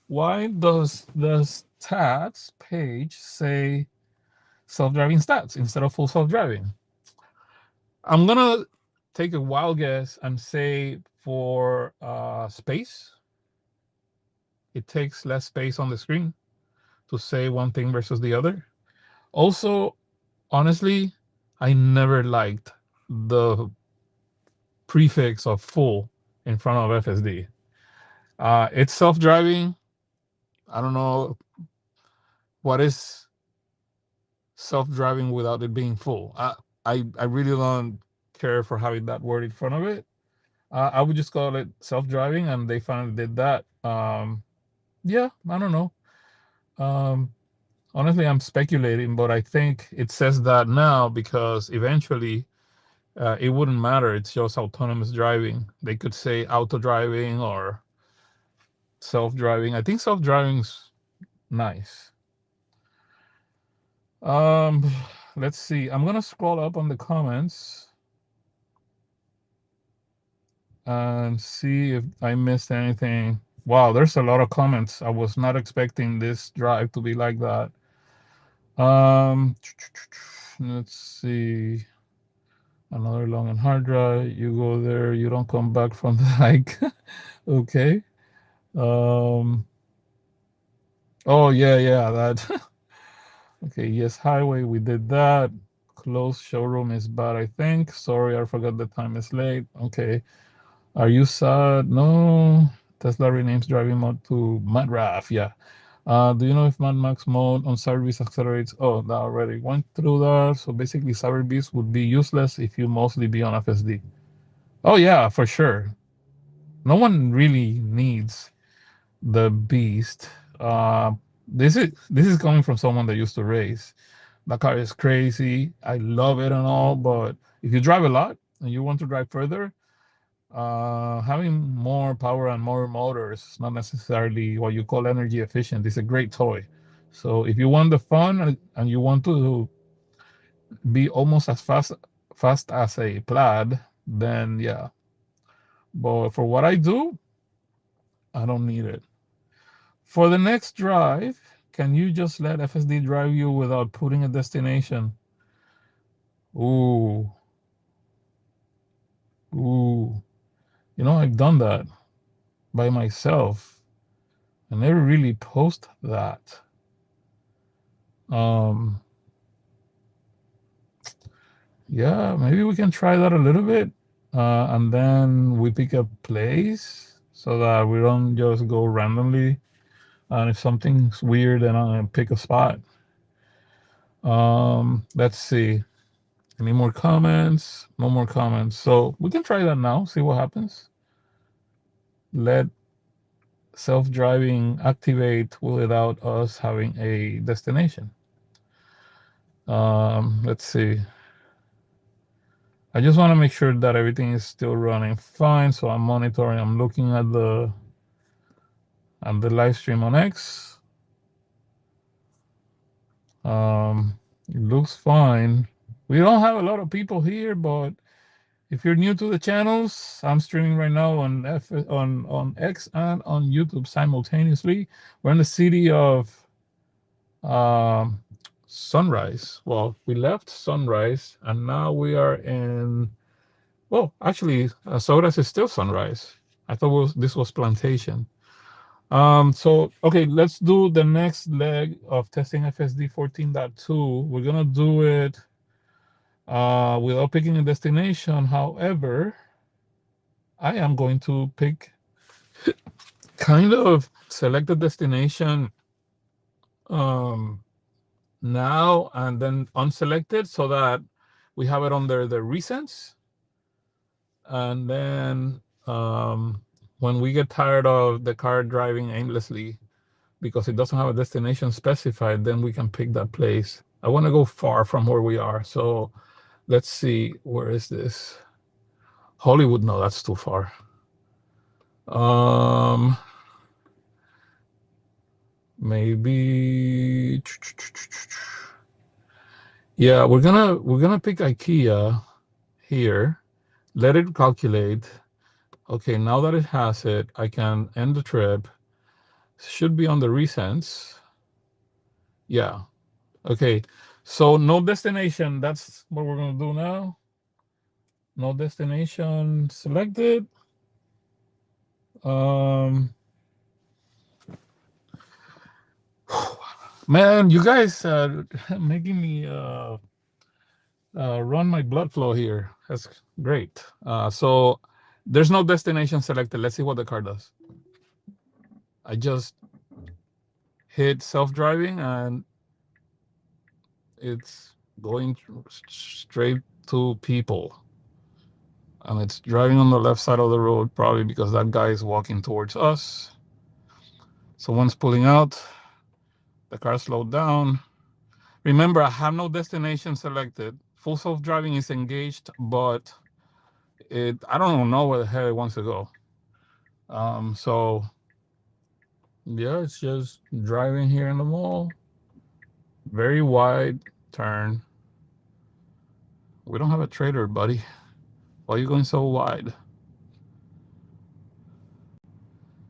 Speaker 1: why does the stats page say self-driving stats instead of full self-driving? I'm gonna take a wild guess and say for space, it takes less space on the screen to say one thing versus the other. Also, honestly, I never liked the prefix of full in front of FSD. It's self-driving. I don't know what is self-driving without it being full. I really don't care for having that word in front of it. I would just call it self-driving, and they finally did that. Yeah, I don't know. Um, honestly, I'm speculating, but I think it says that now because eventually it wouldn't matter. It's just autonomous driving. They could say auto driving or self-driving. I think self-driving's nice. Um, let's see. I'm gonna scroll up on the comments and see if I missed anything. Wow, there's a lot of comments. I was not expecting this drive to be like that. Let's see. Another long and hard drive. You go there, you don't come back from the hike. Okay. Um, oh yeah, that. Okay, yes, highway, we did that. Closed showroom is bad, I think. Sorry, I forgot the time is late. Okay. Are you sad? No. Tesla renames driving mode to Mad Raf. Yeah. Do you know if Mad Max mode on Cyberbeast accelerates? Oh, that already went through that. So basically, Cyberbeast would be useless if you mostly be on FSD. Oh yeah, for sure. No one really needs the beast. This is coming from someone that used to race. That car is crazy. I love it and all, but if you drive a lot and you want to drive further, having more power and more motors is not necessarily what you call energy efficient. It's a great toy. So if you want the fun and you want to be almost as fast as a plaid, then yeah. But for what I do, I don't need it. For the next drive, can you just let FSD drive you without putting a destination? Ooh, ooh. I've done that by myself. I never really post that. Um, yeah, maybe we can try that a little bit. And then we pick a place so that we don't just go randomly. And if something's weird, then I'm gonna pick a spot. Let's see. Any more comments? No more comments. So we can try that now, see what happens. Let self-driving activate without us having a destination. Let's see. I just want to make sure that everything is still running fine. So I'm monitoring, I'm looking at the live stream on X. It looks fine. We don't have a lot of people here, but if you're new to the channels, I'm streaming right now on X and on YouTube simultaneously. We're in the city of um, Sunrise. Well, we left Sunrise and now we are in, well, actually, Sauras is still Sunrise. I thought this was Plantation. So, okay, let's do the next leg of testing FSD 14.2. We're gonna do it without picking a destination. However, I am going to pick kind of select the destination now and then unselected so that we have it under the recents. And then when we get tired of the car driving aimlessly because it doesn't have a destination specified, then we can pick that place. I want to go far from where we are. So let's see, where is this? Hollywood, no, that's too far. Maybe, yeah, we're gonna pick IKEA here. Let it calculate. Okay, now that it has it, I can end the trip. Should be on the recents. Yeah. Okay. So no destination. That's what we're gonna do now. No destination selected. Man, you guys making me run my blood flow here. That's great. So there's no destination selected. Let's see what the car does. I just hit self-driving and it's going straight to people. And it's driving on the left side of the road, probably because that guy is walking towards us. Someone's pulling out. The car slowed down. Remember, I have no destination selected. Full self-driving is engaged, but I don't know where the hell it wants to go. So yeah, it's just driving here in the mall. Very wide turn. We don't have a trailer, buddy. Why are you going so wide?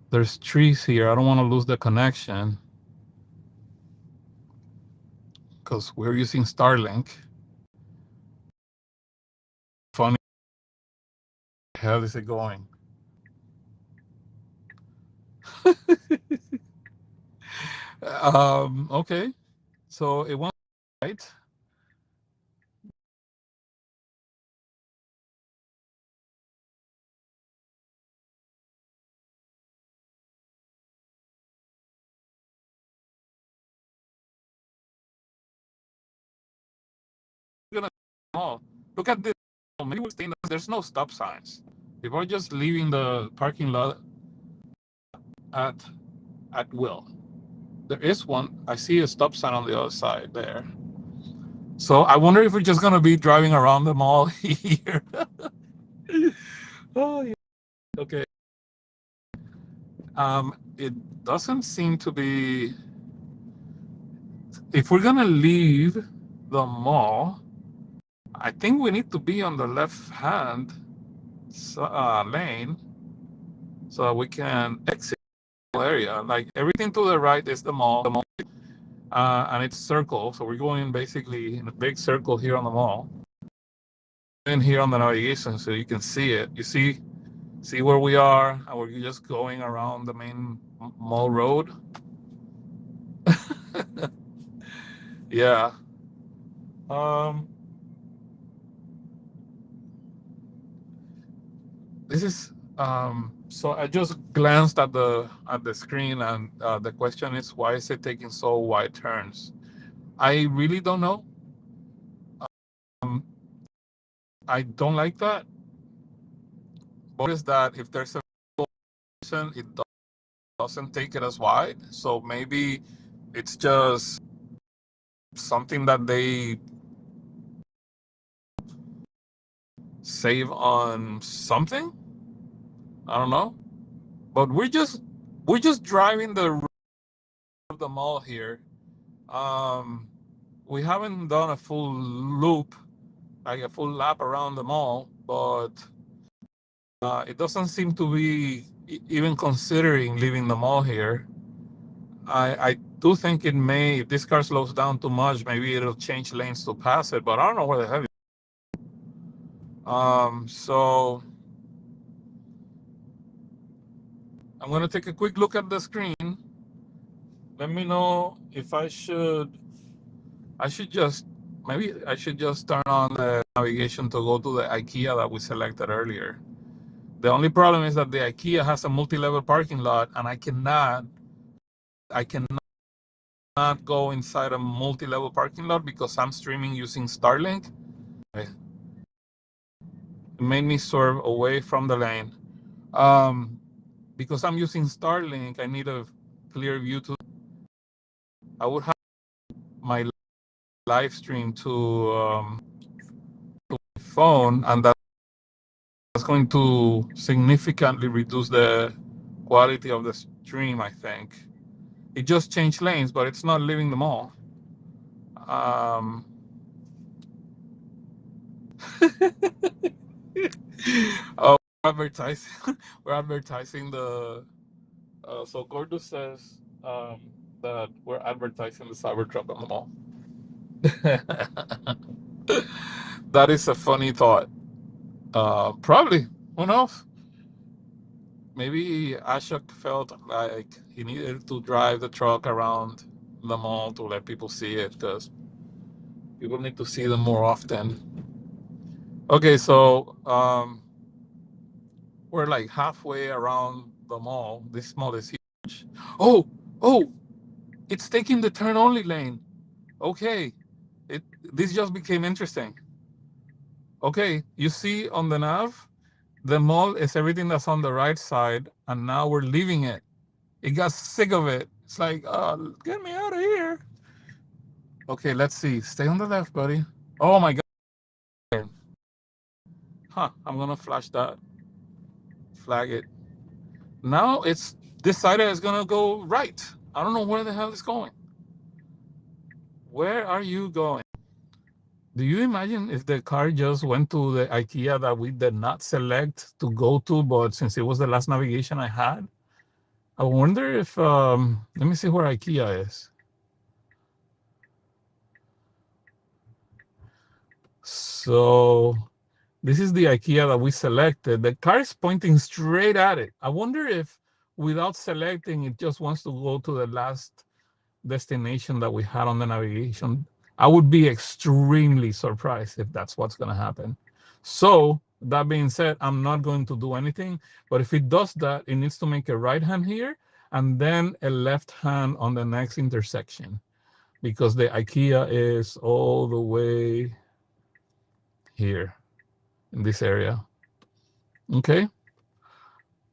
Speaker 1: There's trees here. I don't want to lose the connection because we're using Starlink. Funny, where the hell is it going? Okay, so it went right. Oh, look at this. Maybe we're staying. There's no stop signs. People are just leaving the parking lot at will. There is one. I see a stop sign on the other side there. So I wonder if we're just gonna be driving around the mall here. Oh yeah. Okay. It doesn't seem to be. If we're gonna leave the mall, I think we need to be on the left hand lane so that we can exit the area. Like everything to the right is the mall, and it's circle. So we're going basically in a big circle here on the mall. And here on the navigation, so you can see it. You see where we are, and we're just going around the main mall road. Yeah. This is so I just glanced at the screen, and the question is, why is it taking so wide turns? I really don't know. I don't like that. But is that if there's a reason, it doesn't take it as wide. So maybe it's just something that they save on something. I don't know. But we're just driving the road of the mall here. We haven't done a full loop, like a full lap around the mall, but it doesn't seem to be even considering leaving the mall here. I do think it may, if this car slows down too much, maybe it'll change lanes to pass it, but I don't know where the hell. So I'm gonna take a quick look at the screen. Let me know if I should just, maybe I should just turn on the navigation to go to the IKEA that we selected earlier. The only problem is that the IKEA has a multi-level parking lot, and I cannot go inside a multi-level parking lot because I'm streaming using Starlink. It made me swerve away from the lane. Because I'm using Starlink, I need a clear view to. I would have my live stream to my phone, and that's going to significantly reduce the quality of the stream, I think. It just changed lanes, but it's not leaving the mall. Oh, advertising. We're advertising the. So Gordo says that we're advertising the Cybertruck on the mall. That is a funny thought. Probably. Who knows? Maybe Ashok felt like he needed to drive the truck around the mall to let people see it because people need to see them more often. Okay, so we're like halfway around the mall. This mall is huge. Oh, oh, it's taking the turn only lane. Okay, this just became interesting. Okay, you see on the nav, the mall is everything that's on the right side, and now we're leaving it. It got sick of it. It's like, get me out of here. Okay, let's see. Stay on the left, buddy. Oh my God. Huh, I'm gonna flash that. Flag it. Now it's decided it's gonna go right. I don't know where the hell it's going. Where are you going? Do you imagine if the car just went to the IKEA that we did not select to go to, but since it was the last navigation I had? I wonder if, let me see where IKEA is. So this is the IKEA that we selected. The car is pointing straight at it. I wonder if without selecting, it just wants to go to the last destination that we had on the navigation. I would be extremely surprised if that's what's going to happen. So that being said, I'm not going to do anything. But if it does that, it needs to make a right hand here and then a left hand on the next intersection because the IKEA is all the way here in this area. Okay.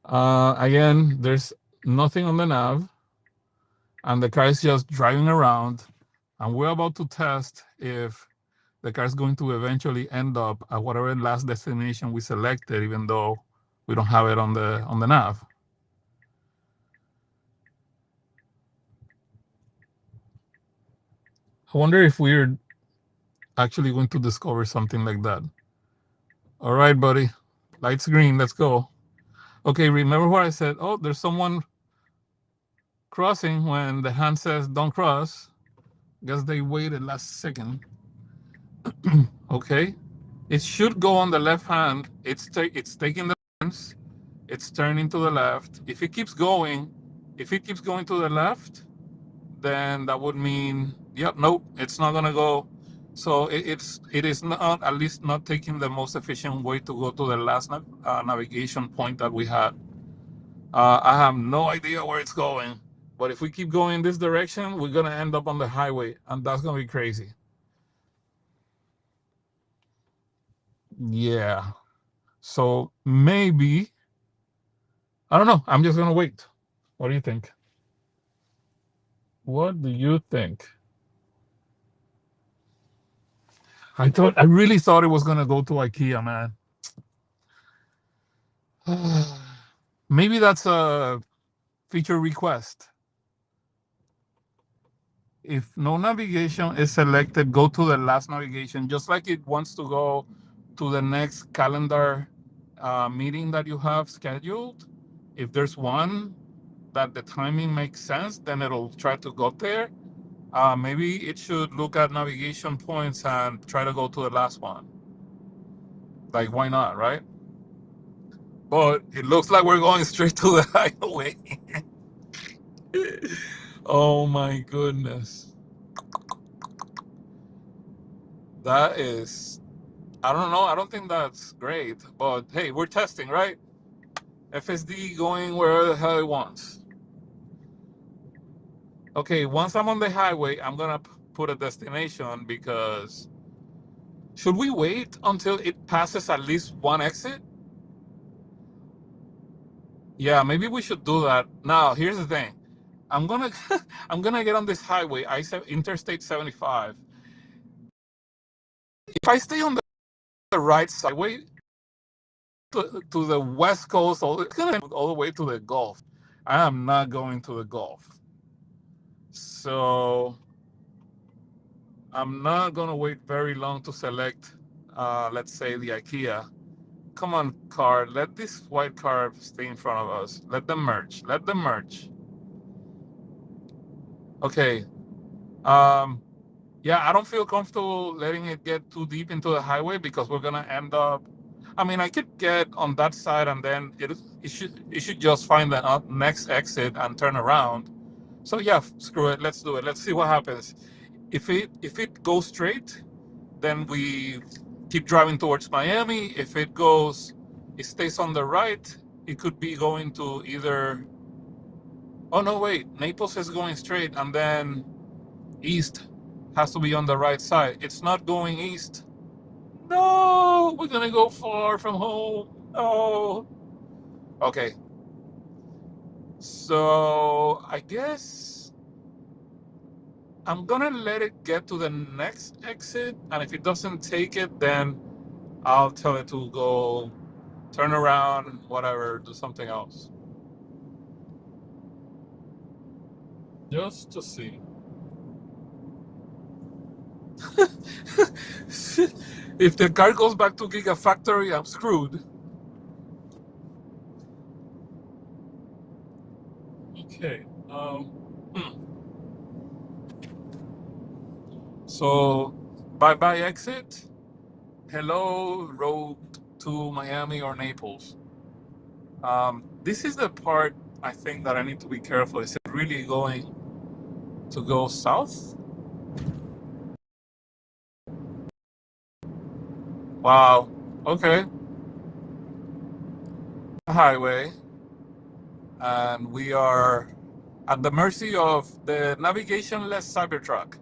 Speaker 1: Again, there's nothing on the nav, and the car is just driving around, and we're about to test if the car is going to eventually end up at whatever last destination we selected, even though we don't have it on the nav. I wonder if we're actually going to discover something like that. All right, buddy. Lights green. Let's go. Okay, remember what I said? Oh, there's someone crossing when the hand says don't cross. Guess they waited last second. Okay. It should go on the left hand. It's taking the turns. It's turning to the left. If it keeps going to the left, then that would mean, yep, nope, it's not gonna go. So it is not, at least not taking the most efficient way to go to the last navigation point that we had. I have no idea where it's going, but if we keep going this direction, we're gonna end up on the highway, and that's gonna be crazy. Yeah. So maybe, I don't know. I'm just gonna wait. What do you think? What do you think? I really thought it was gonna go to IKEA, man. Maybe that's a feature request. If no navigation is selected, go to the last navigation, just like it wants to go to the next calendar meeting that you have scheduled. If there's one, that the timing makes sense, then it'll try to go there. Maybe it should look at navigation points and try to go to the last one. Like, why not, right? But it looks like we're going straight to the highway. Oh my goodness. That is, I don't know. I don't think that's great. But hey, we're testing, right? FSD going where the hell it wants. Okay, once I'm on the highway, I'm gonna put a destination because should we wait until it passes at least one exit? Yeah, maybe we should do that. Now, here's the thing. I'm gonna I'm gonna get on this highway, Interstate 75. If I stay on the right side, wait to the west coast, it's gonna all the way to the Gulf. I am not going to the Gulf. So I'm not gonna wait very long to select let's say the IKEA. Come on, car, let this white car stay in front of us. Let them merge. Let them merge. Okay. Um Yeah, I don't feel comfortable letting it get too deep into the highway because we're gonna end up. I mean, I could get on that side and then it should just find the next exit and turn around. So yeah, screw it. Let's do it. Let's see what happens. If it goes straight, then we keep driving towards Miami. If it stays on the right. It could be going to either. Oh no, wait. Naples is going straight, and then east has to be on the right side. It's not going east. No, we're gonna go far from home. Oh, okay. So I guess I'm gonna let it get to the next exit, and if it doesn't take it, then I'll tell it to go turn around, whatever, do something else. Just to see. If the car goes back to Gigafactory, I'm screwed. Okay. Hmm. So, bye bye exit. Hello, road to Miami or Naples. This is the part I think that I need to be careful. Is it really going to go south? Wow. Okay. Highway. And we are at the mercy of the navigation-less Cybertruck,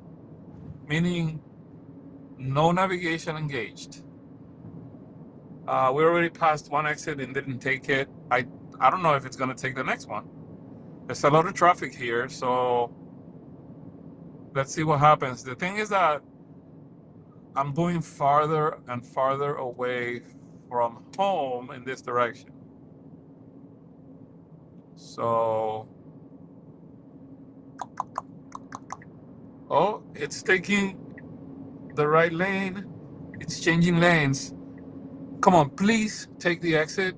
Speaker 1: meaning no navigation engaged. We already passed one exit and didn't take it. I don't know if it's going to take the next one. There's a lot of traffic here, so let's see what happens. The thing is that I'm going farther and farther away from home in this direction. So, oh, it's taking the right lane. It's changing lanes. Come on, please take the exit.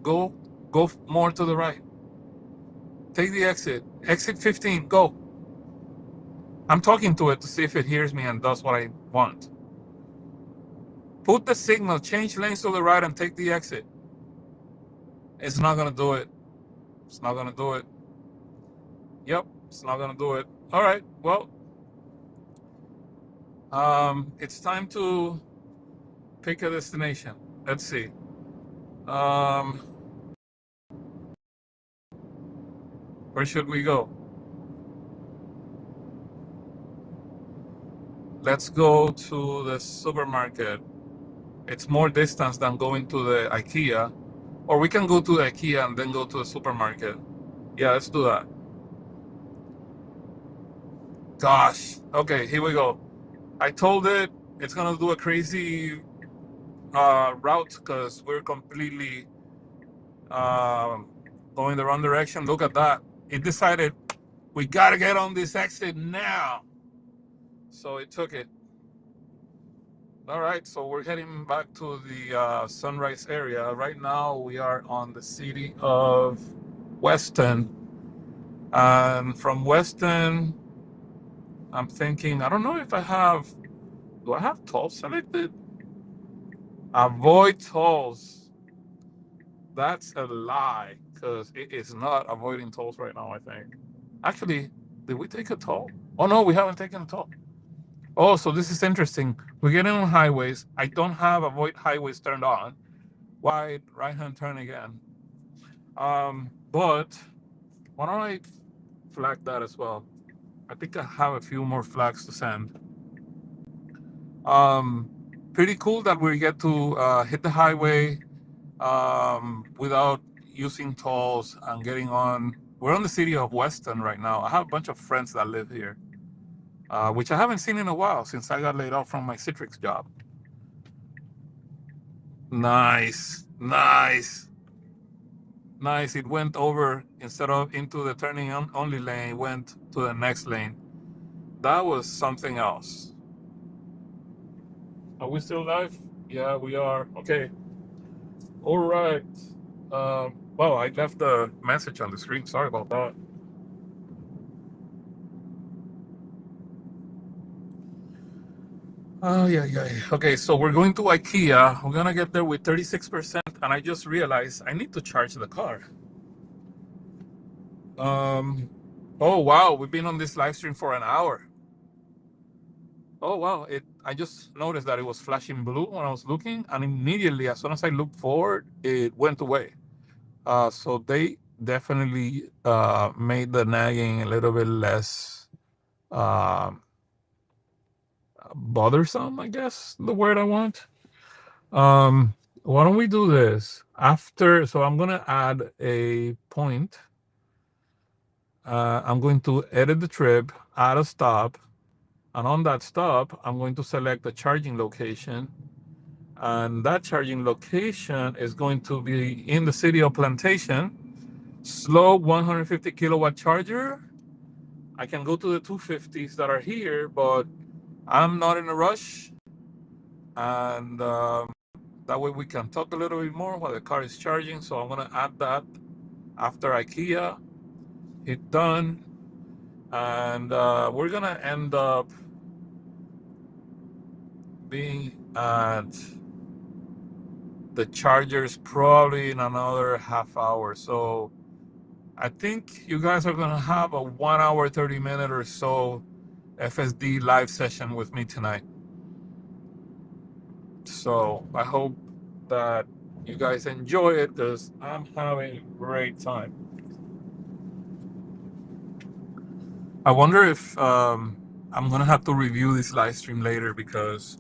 Speaker 1: Go, go more to the right. Take the exit. Exit 15, go. I'm talking to it to see if it hears me and does what I want. Put the signal, change lanes to the right and take the exit. It's not gonna do it. It's not gonna do it. Yep, it's not gonna do it. All right, well, it's time to pick a destination. Let's see. Um, where should we go? Let's go to the supermarket. It's more distance than going to the IKEA. Or we can go to the IKEA and then go to the supermarket. Yeah, let's do that. Gosh. Okay, here we go. I told it it's gonna do a crazy route because we're completely um, going the wrong direction. Look at that. It decided we gotta get on this exit now. So it took it. All right, so we're heading back to the Sunrise area. Right now we are on the city of Weston. And from Weston, I'm thinking, I don't know if do I have tolls selected? Avoid tolls. That's a lie because it is not avoiding tolls right now, I think. Actually, did we take a toll? Oh, no, we haven't taken a toll. Oh, so this is interesting. We're getting on highways. I don't have avoid highways turned on. Wide right hand turn again. But why don't I flag that as well? I think I have a few more flags to send. Um, Pretty cool that we get to hit the highway without using tolls and getting on. We're on the city of Weston right now. I have a bunch of friends that live here, which I haven't seen in a while since I got laid off from my Citrix job. Nice, nice, nice. It went over instead of into the turning only lane, it went to the next lane. That was something else. Are we still live? Yeah, we are. Okay. All right. Well, I left a message on the screen. Sorry about that. Oh, yeah, yeah. Okay, so we're going to IKEA. We're gonna get there with 36%, and I just realized I need to charge the car. Um, oh wow, we've been on this live stream for an hour. Oh wow, I just noticed that it was flashing blue when I was looking, and immediately, as soon as I looked forward, it went away. So they definitely made the nagging a little bit less uh, bothersome, I guess the word I want. Um, why don't we do this after? So I'm gonna add a point. I'm going to edit the trip, add a stop, and on that stop, I'm going to select the charging location. And that charging location is going to be in the city of Plantation. Slow 150 kilowatt charger. I can go to the 250s that are here, but I'm not in a rush. And that way we can talk a little bit more while the car is charging. So I'm going to add that after IKEA, hit done. And we're going to end up being at the chargers probably in another half hour. So I think you guys are going to have a 1 hour, 30 minute or so FSD live session with me tonight. So I hope that you guys enjoy it because I'm having a great time. I wonder if I'm going to have to review this live stream later because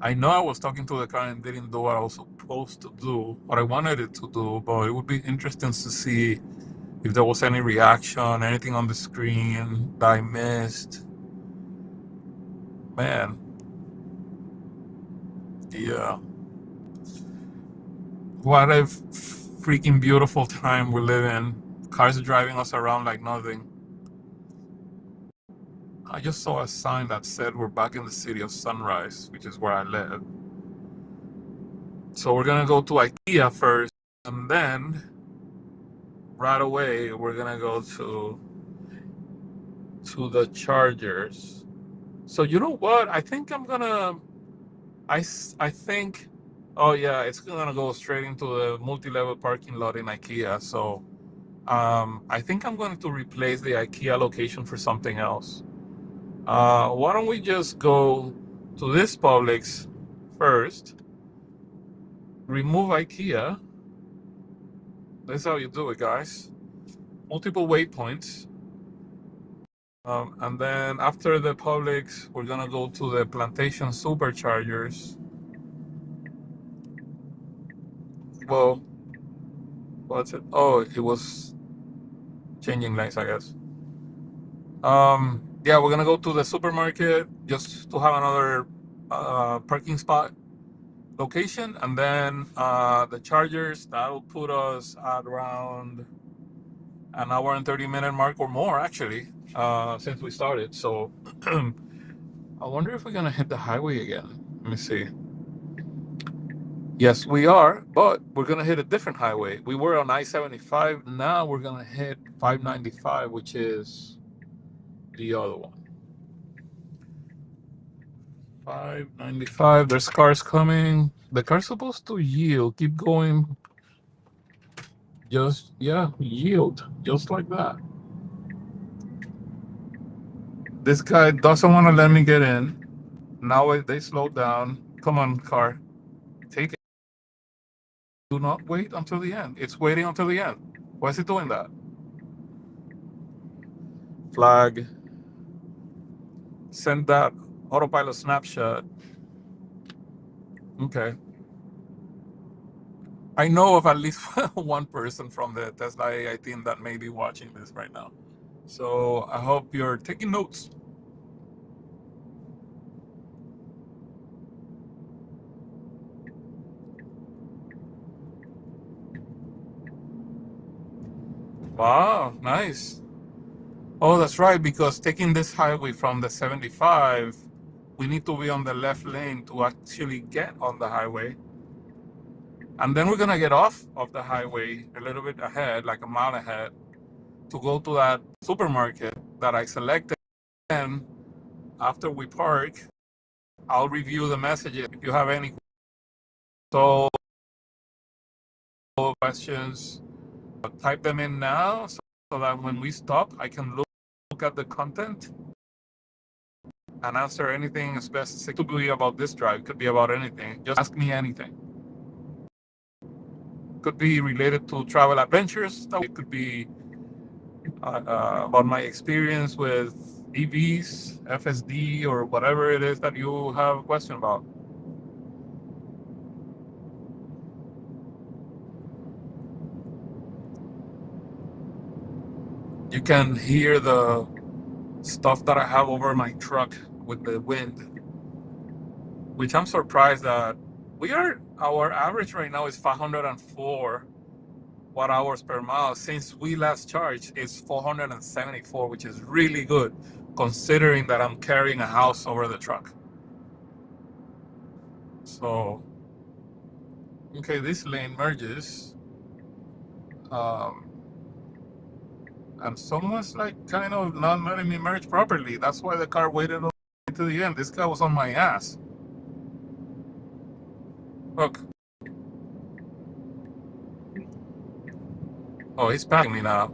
Speaker 1: I know I was talking to the car and didn't do what I was supposed to do, what I wanted it to do, but it would be interesting to see if there was any reaction, anything on the screen that I missed. Man, yeah. What a freaking beautiful time we live in. Cars are driving us around like nothing. I just saw a sign that said we're back in the city of Sunrise, which is where I live. So we're gonna go to IKEA first, and then right away we're gonna go to the chargers. So you know what? I think I'm gonna. I think. Oh yeah, it's gonna go straight into the multi-level parking lot in IKEA. So I think I'm going to replace the IKEA location for something else. Why don't we just go to this Publix first? Remove IKEA. That's how you do it, guys. Multiple waypoints. And then after the Publix, we're gonna go to the Plantation Superchargers. Well, what's it? Oh, it was changing lanes, I guess. Yeah, we're gonna go to the supermarket just to have another parking spot location, and then the chargers that'll put us at around an hour and 30 minute mark or more actually since we started. So I wonder if we're gonna hit the highway again. Let me see. Yes, we are, but we're gonna hit a different highway. We were on I-75. Now we're gonna hit 595, which is the other one. 595. There's cars coming. The car's supposed to yield. Keep going. Just, yeah, yield. Just like that. This guy doesn't want to let me get in. Now they slow down. Come on, car. Take it. Do not wait until the end. It's waiting until the end. Why is it doing that? Flag. Send that autopilot snapshot. Okay. I know of at least one person from the Tesla AI team that may be watching this right now. So I hope you're taking notes. Wow, nice. Oh, that's right, because taking this highway from the 75, we need to be on the left lane to actually get on the highway. And then we're going to get off of the highway a little bit ahead, like a mile ahead, to go to that supermarket that I selected. And after we park, I'll review the messages if you have any. So questions, type them in now so that when we stop, I can look at the content and answer anything specific. Could be about this drive, could be about anything. Just ask me anything. Could be related to travel adventures. It could be about my experience with EVs, FSD, or whatever it is that you have a question about. You can hear the stuff that I have over my truck with the wind, which I'm surprised that our average right now is 504 watt hours per mile. Since we last charged, it's 474, which is really good considering that I'm carrying a house over the truck. So, okay, this lane merges. Um, and someone's like kind of not letting me merge properly. That's why the car waited to the end. This guy was on my ass. Look. Oh, he's passing me now.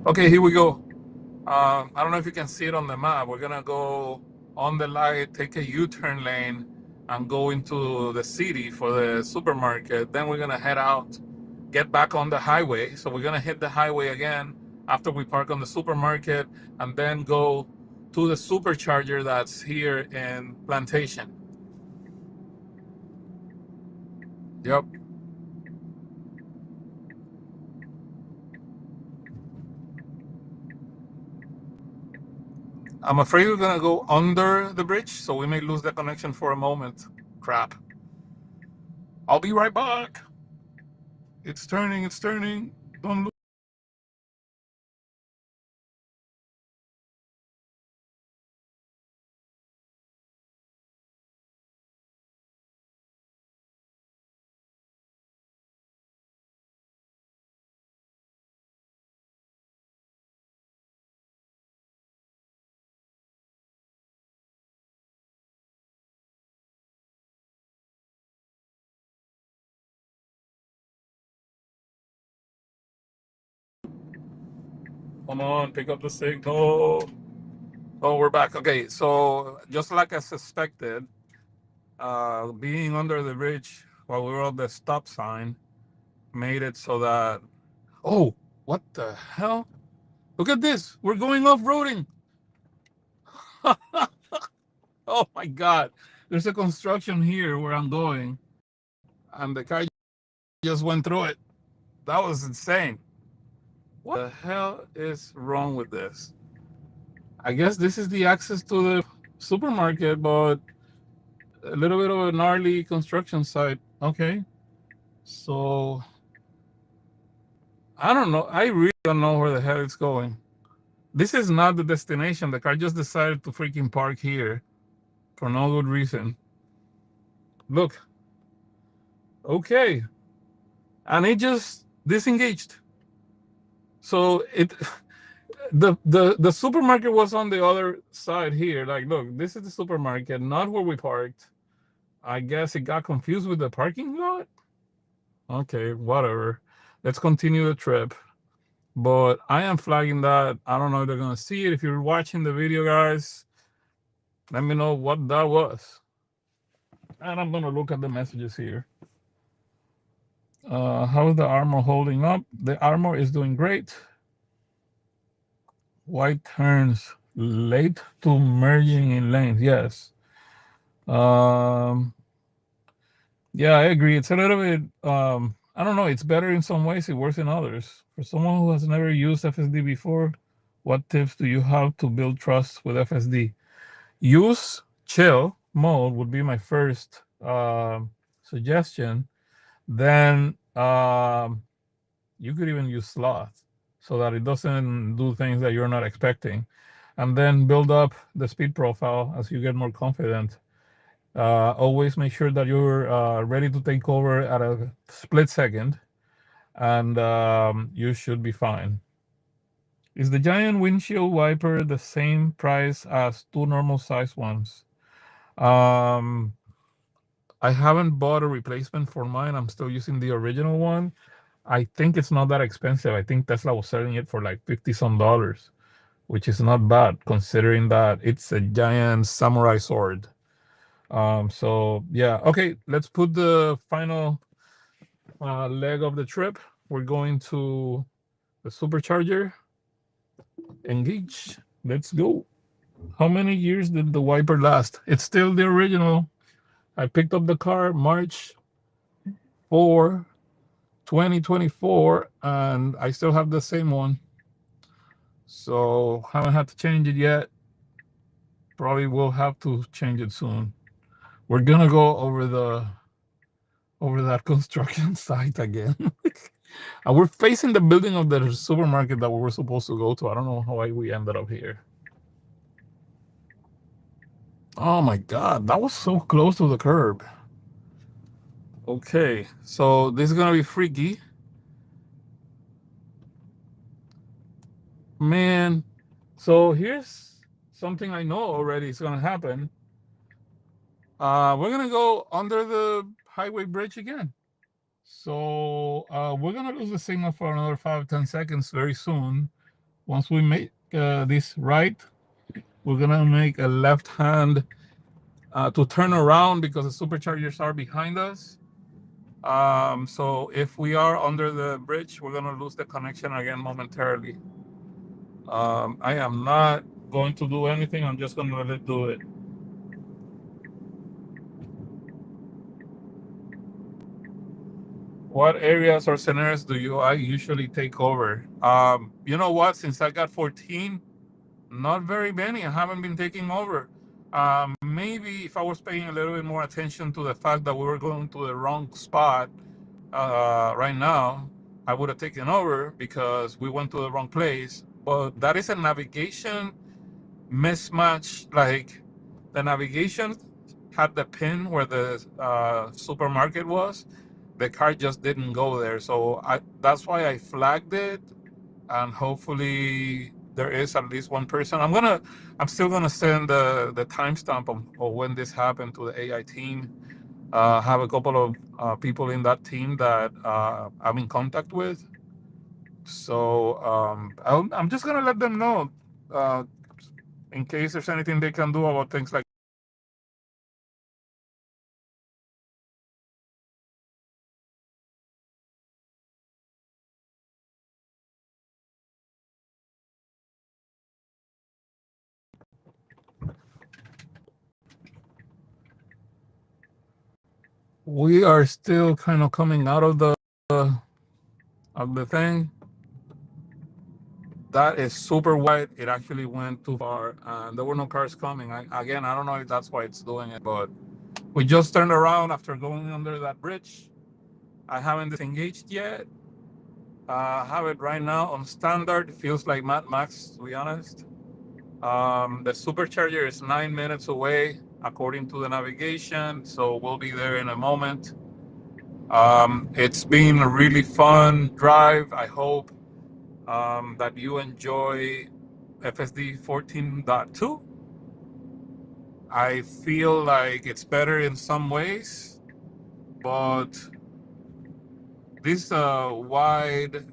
Speaker 1: Okay, here we go. I don't know if you can see it on the map. We're gonna go on the light, take a U-turn lane, and go into the city for the supermarket. Then we're gonna head out, get back on the highway. So we're gonna hit the highway again after we park on the supermarket, and then go to the supercharger that's here in Plantation. Yep. I'm afraid we're gonna go under the bridge, so we may lose the connection for a moment. Crap. I'll be right back. It's turning, it's turning. Don't look. Come on, pick up the signal. Oh, we're back. Okay, so just like I suspected, being under the bridge while we were on the stop sign made it so that. Oh, what the hell? Look at this. We're going off-roading. Oh my God. There's a construction here where I'm going, and the car just went through it. That was insane. What the hell is wrong with this? I guess this is the access to the supermarket, but a little bit of a gnarly construction site. Okay. So I don't know. I really don't know where the hell it's going. This is not the destination. The car just decided to freaking park here for no good reason. Look. Okay. and it just disengaged. So it the supermarket was on the other side here. Like, look, this is the supermarket, not where we parked. I guess it got confused with the parking lot. Okay, whatever. Let's continue the trip. But I am flagging that. I don't know if they're gonna see it. If you're watching the video, guys, let me know what that was. And I'm gonna look at the messages here. How is the armor holding up? The armor is doing great. White turns late to merging in lanes. Yes. Um, yeah, I agree. It's a little bit. I don't know. It's better in some ways. It worse in others. For someone who has never used FSD before, what tips do you have to build trust with FSD? Use chill mode would be my first suggestion. Then you could even use sloth so that it doesn't do things that you're not expecting, and then build up the speed profile as you get more confident. Always make sure that you're ready to take over at a split second, and you should be fine. Is the giant windshield wiper the same price as two normal size ones? Um, I haven't bought a replacement for mine. I'm still using the original one. I think it's not that expensive. I think Tesla was selling it for like 50 some dollars, which is not bad considering that it's a giant samurai sword. So yeah, okay, let's put the final leg of the trip. We're going to the supercharger. Engage. Let's go. How many years did the wiper last? It's still the original. I picked up the car March 4, 2024, and I still have the same one. So haven't had to change it yet. Probably will have to change it soon. We're gonna go over that construction site again. And we're facing the building of the supermarket that we were supposed to go to. I don't know how we ended up here. Oh my God, that was so close to the curb. Okay, so this is gonna be freaky. Man, so here's something I know already is gonna happen. We're gonna go under the highway bridge again. So we're gonna lose the signal for another 5-10 seconds very soon. Once we make this right, we're gonna make a left hand to turn around because the superchargers are behind us. So if we are under the bridge, we're gonna lose the connection again momentarily. I am not going to do anything. I'm just gonna let it do it. What areas or scenarios do I usually take over? You know what? Since I got 14, not very many. I haven't been taking over. Maybe if I was paying a little bit more attention to the fact that we were going to the wrong spot right now, I would have taken over because we went to the wrong place. But that is a navigation mismatch. Like the navigation had the pin where the supermarket was. The car just didn't go there. So that's why I flagged it, and hopefully there is at least one person. I'm still gonna send the timestamp of when this happened to the AI team. Have a couple of people in that team that I'm in contact with. So I'm just gonna let them know uh, in case there's anything they can do about things like. We are still kind of coming out of the thing. That is super wide. It actually went too far, and there were no cars coming. Again, I don't know if that's why it's doing it, but we just turned around after going under that bridge. I haven't disengaged yet. I have it right now on standard. It feels like Mad Max, to be honest. The supercharger is 9 minutes away, according to the navigation, so we'll be there in a moment. It's been a really fun drive. I hope that you enjoy FSD 14.2. I feel like it's better in some ways, but this wide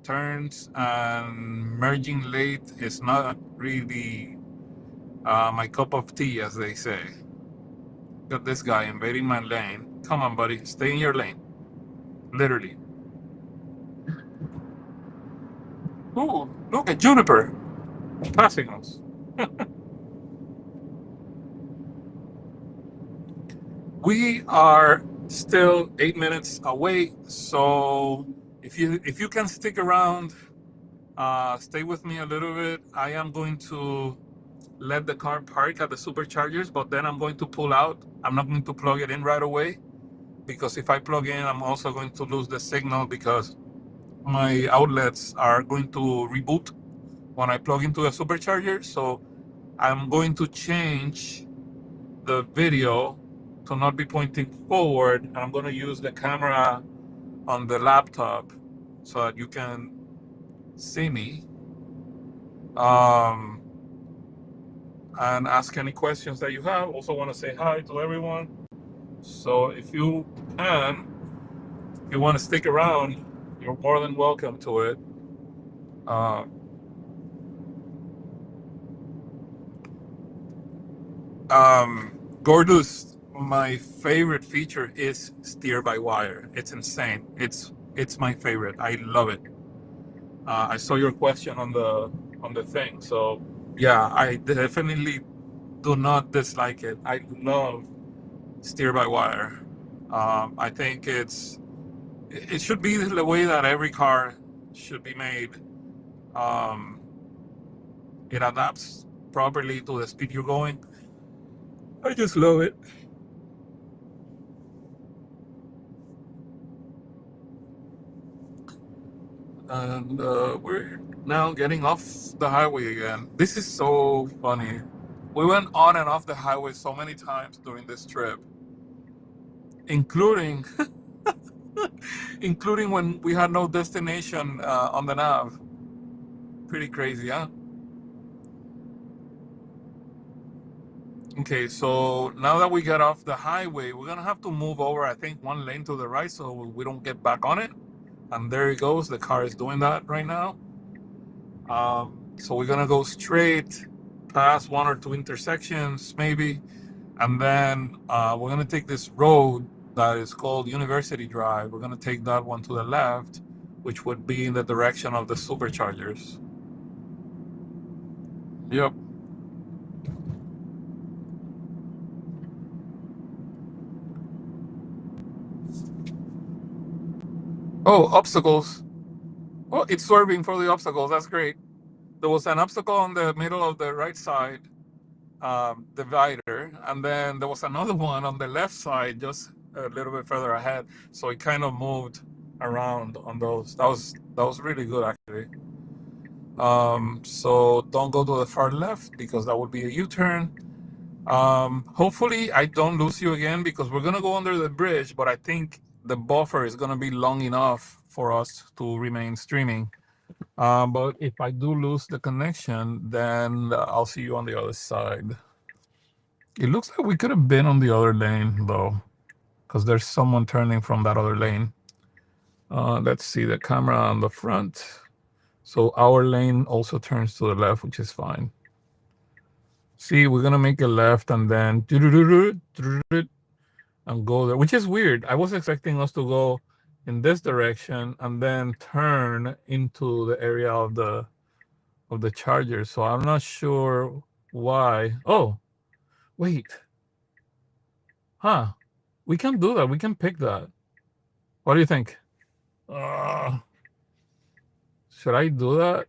Speaker 1: turns and merging late is not really my cup of tea, as they say. Got this guy invading my lane. Come on, buddy, stay in your lane. Literally. Ooh, look at Juniper passing us. We are still 8 minutes away, so if you can stick around, stay with me a little bit. I am going to let the car park at the superchargers, but then I'm going to pull out. I'm not going to plug it in right away because if I plug in, I'm also going to lose the signal because my outlets are going to reboot when I plug into a supercharger. So I'm going to change the video to not be pointing forward, and I'm going to use the camera on the laptop so that you can see me um, and ask any questions that you have. Also want to say hi to everyone. So if you can, if you want to stick around, you're more than welcome to it. Uh, Gordus, my favorite feature is steer by wire. It's insane. It's my favorite. I love it. I saw your question on the thing, so yeah, I definitely do not dislike it. I love steer by wire. I think it should be the way that every car should be made. Um, it adapts properly to the speed you're going. I just love it. And we're now getting off the highway again. This is so funny. We went on and off the highway so many times during this trip, including including when we had no destination on the nav. Pretty crazy, huh? Okay, so now that we got off the highway, we're gonna have to move over, I think, one lane to the right so we don't get back on it. And there it goes. The car is doing that right now. So we're gonna go straight past one or two intersections, maybe, and then we're gonna take this road that is called University Drive. We're gonna take that one to the left, which would be in the direction of the superchargers. Yep. Oh, obstacles. Oh, it's swerving for the obstacles. That's great. There was an obstacle on the middle of the right side divider, and then there was another one on the left side, just a little bit further ahead. So it kind of moved around on those. That was really good actually. So don't go to the far left because that would be a U-turn. Hopefully I don't lose you again because we're gonna go under the bridge, but I think the buffer is gonna be long enough for us to remain streaming. But if I do lose the connection, then I'll see you on the other side. It looks like we could have been on the other lane though, because there's someone turning from that other lane. Let's see the camera on the front. So our lane also turns to the left, which is fine. See, we're gonna make a left and then and go there, which is weird. I was expecting us to go in this direction and then turn into the area of the charger. So I'm not sure why. Oh, wait. Huh. We can do that. We can pick that. What do you think? Uh, should I do that?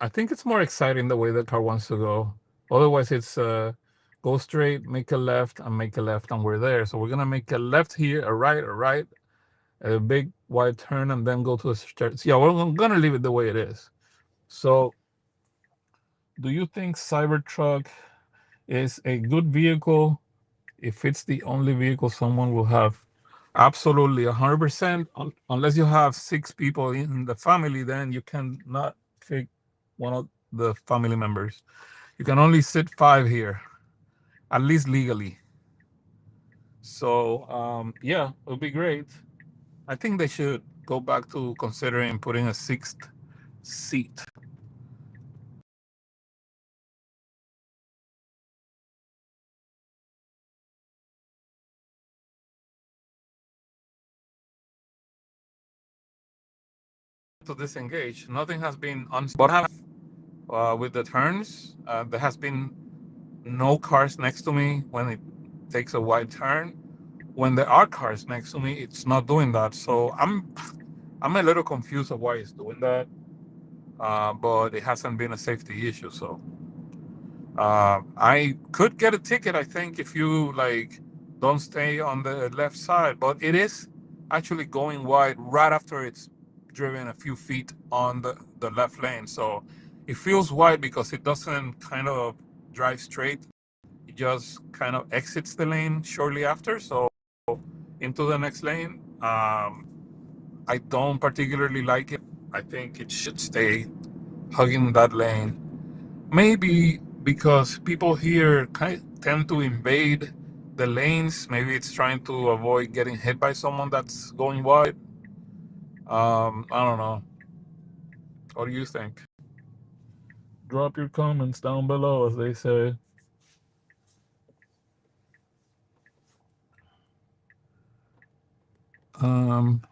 Speaker 1: I think it's more exciting the way the car wants to go. Otherwise, it's go straight, make a left, and we're there. So we're gonna make a left here, a right, a big wide turn, and then go to the start. Yeah, we're gonna leave it the way it is. So, do you think Cybertruck is a good vehicle if it's the only vehicle someone will have? Absolutely, 100%. Unless you have 6 people in the family, then you cannot take one of the family members. You can only sit 5 here, at least legally. So, yeah, it would be great. I think they should go back to considering putting a sixth seat. To disengage, nothing has been but with the turns, there has been no cars next to me when it takes a wide turn. When there are cars next to me, it's not doing that. So I'm a little confused of why it's doing that. But it hasn't been a safety issue. So I could get a ticket, I think, if you like don't stay on the left side. But it is actually going wide right after it's driven a few feet on the left lane. So it feels wide because it doesn't kind of drive straight. It just kind of exits the lane shortly after. So into the next lane. I don't particularly like it. I think it should stay hugging that lane. Maybe because people here tend to invade the lanes. Maybe it's trying to avoid getting hit by someone that's going wide. I don't know. What do you think? Drop your comments down below, as they say. Um,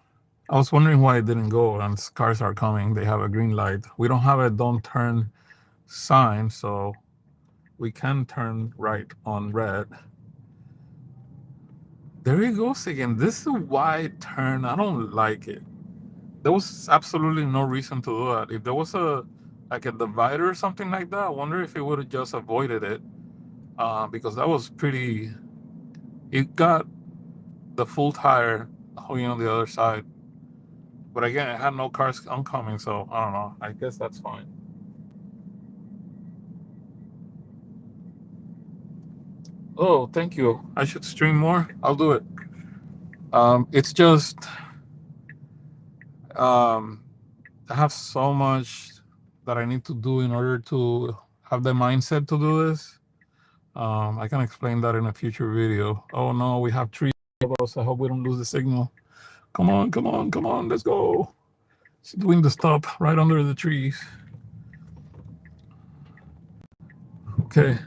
Speaker 1: I was wondering why it didn't go, and cars are coming. They have a green light. We don't have a don't turn sign, so we can turn right on red. There he goes again. This is a wide turn. I don't like it. There was absolutely no reason to do that. If there was a like a divider or something like that, I wonder if it would have just avoided it. Because that was pretty. It got the full tire hanging on the other side. But again, it had no cars oncoming, so I don't know. I guess that's fine. Oh, thank you. I should stream more. I'll do it. It's just um, I have so much that I need to do in order to have the mindset to do this. I can explain that in a future video. Oh no, we have trees above us. I hope we don't lose the signal. Come on, come on, come on. Let's go. It's doing the stop right under the trees. Okay.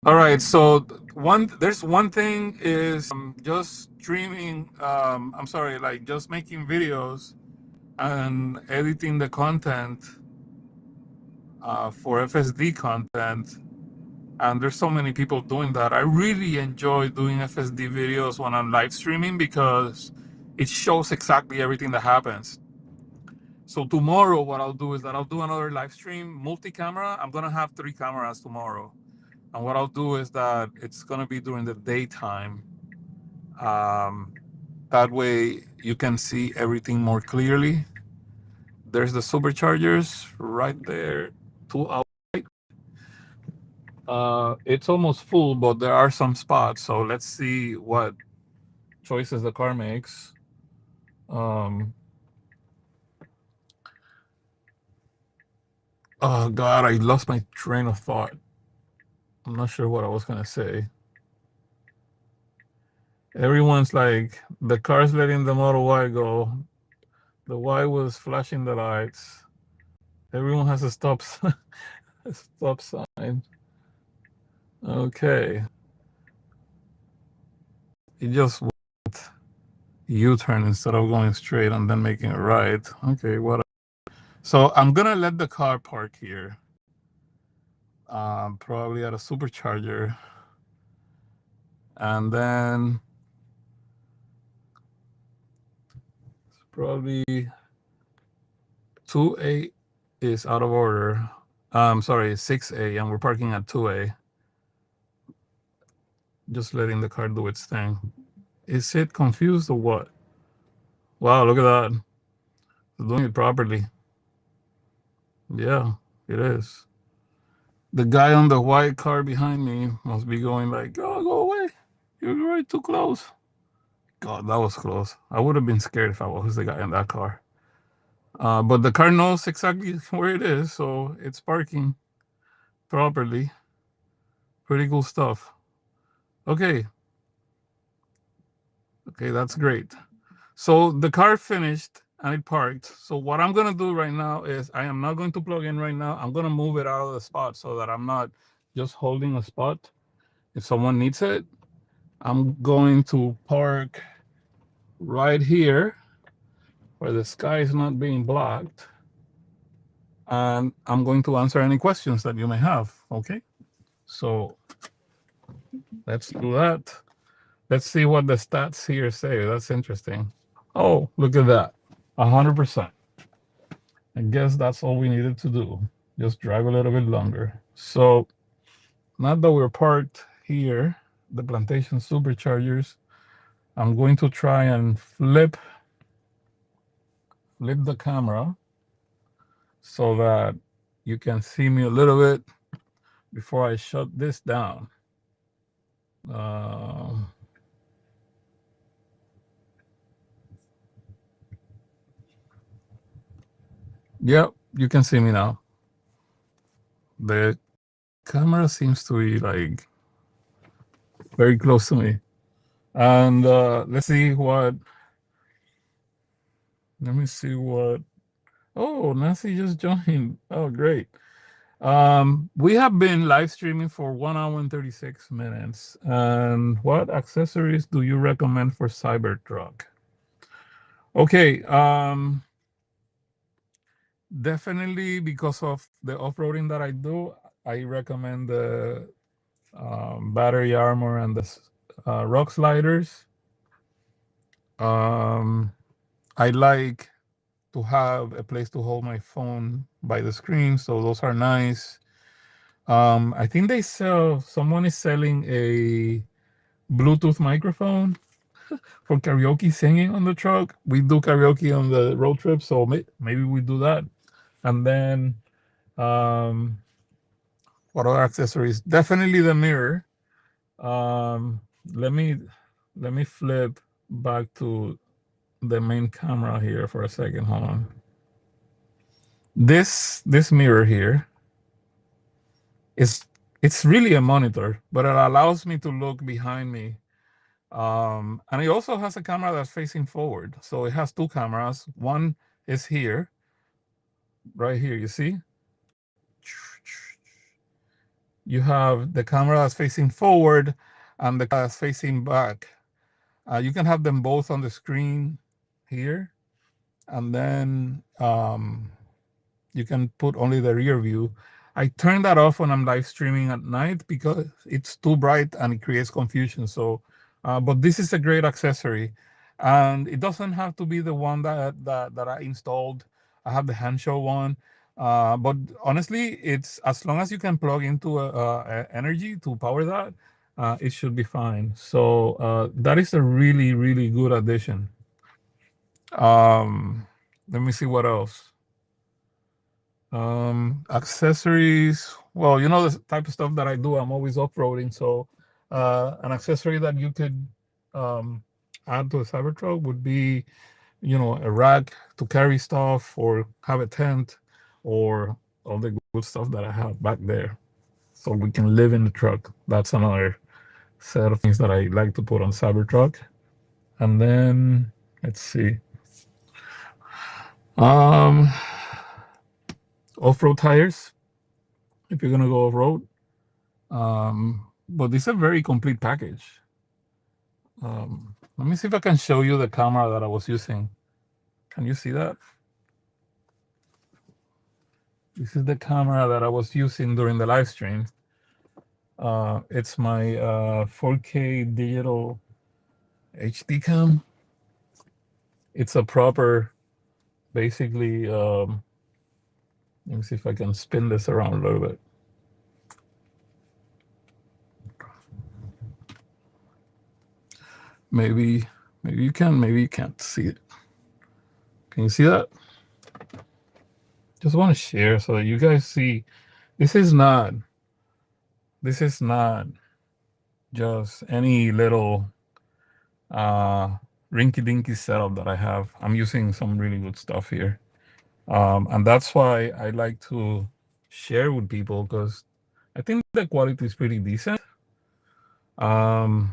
Speaker 1: All right. So there's one thing is just streaming. I'm sorry, like just making videos and editing the content for FSD content. And there's so many people doing that. I really enjoy doing FSD videos when I'm live streaming because it shows exactly everything that happens. So tomorrow, what I'll do is that I'll do another live stream multi-camera. I'm gonna have 3 cameras tomorrow, and what I'll do is that it's gonna be during the daytime. Um, that way you can see everything more clearly. There's the superchargers right there. 2 hours. It's almost full, but there are some spots. So let's see what choices the car makes. Um, oh God, I lost my train of thought. I'm not sure what I was gonna say. Everyone's like, the car's letting the Model Y go. The Y was flashing the lights. Everyone has a stop sign. A stop sign. Okay. It just went U-turn instead of going straight and then making a right. Okay, what? So I'm gonna let the car park here. Probably at a supercharger, and then probably 2A is out of order. Sorry, 6A, and we're parking at 2A. Just letting the car do its thing. Is it confused or what? Wow, look at that. It's doing it properly. Yeah, it is. The guy on the white car behind me must be going like, "Oh, go away! You're right too close." God, that was close. I would have been scared if I was the guy in that car. But the car knows exactly where it is, so it's parking properly. Pretty cool stuff. Okay, okay, that's great. So the car finished and it parked. So what I'm gonna do right now is I am not going to plug in right now. I'm gonna move it out of the spot so that I'm not just holding a spot. If someone needs it, I'm going to park right here where the sky is not being blocked. And I'm going to answer any questions that you may have. Okay. So let's do that. Let's see what the stats here say. That's interesting. Oh, look at that. 100%. I guess that's all we needed to do. Just drive a little bit longer. So now that we're parked here, the plantation superchargers, I'm going to try and flip the camera so that you can see me a little bit before I shut this down. Yep, you can see me now. The camera seems to be like very close to me. And let's see what, let me see what, oh, Nancy just joined. Oh, great. We have been live streaming for 1 hour and 36 minutes. And what accessories do you recommend for Cybertruck? Okay, definitely because of the off-roading that I do, I recommend the battery armor and the rock sliders. I like to have a place to hold my phone by the screen, so those are nice. I think someone is selling a Bluetooth microphone for karaoke singing on the truck. We do karaoke on the road trip, so maybe we do that. And then, um, what other accessories? Definitely the mirror. Um, let me flip back to the main camera here for a second. Hold on. This mirror here is, it's really a monitor, but it allows me to look behind me. And it also has a camera that's facing forward. So it has two cameras. One is here, right here, you see? You have the camera that's facing forward and the camera that's facing back. You can have them both on the screen here. And then you can put only the rear view. I turn that off when I'm live streaming at night because it's too bright and it creates confusion. So, but this is a great accessory, and it doesn't have to be the one that I installed. I have the Handshow one, but honestly, it's as long as you can plug into energy to power that, it should be fine. So that is a really, really good addition. Let me see what else. Accessories. Well, you know the type of stuff that I do. I'm always off-roading, so an accessory that you could add to a Cybertruck would be, you know, a rack to carry stuff, or have a tent, or all the good stuff that I have back there, so we can live in the truck. That's another set of things that I like to put on Cybertruck. And then let's see. Um, Off-road tires, if you're gonna go off-road. But this is a very complete package. Let me see if I can show you the camera that I was using. Can you see that? This is the camera that I was using during the live stream. It's my 4K digital HD cam. It's a proper, basically, let me see if I can spin this around a little bit. Maybe you can, maybe you can't see it. Can you see that? Just want to share so that you guys see. This is not this is not just any little rinky-dinky setup that I have. I'm using some really good stuff here. And that's why I like to share with people, because I think the quality is pretty decent. Um,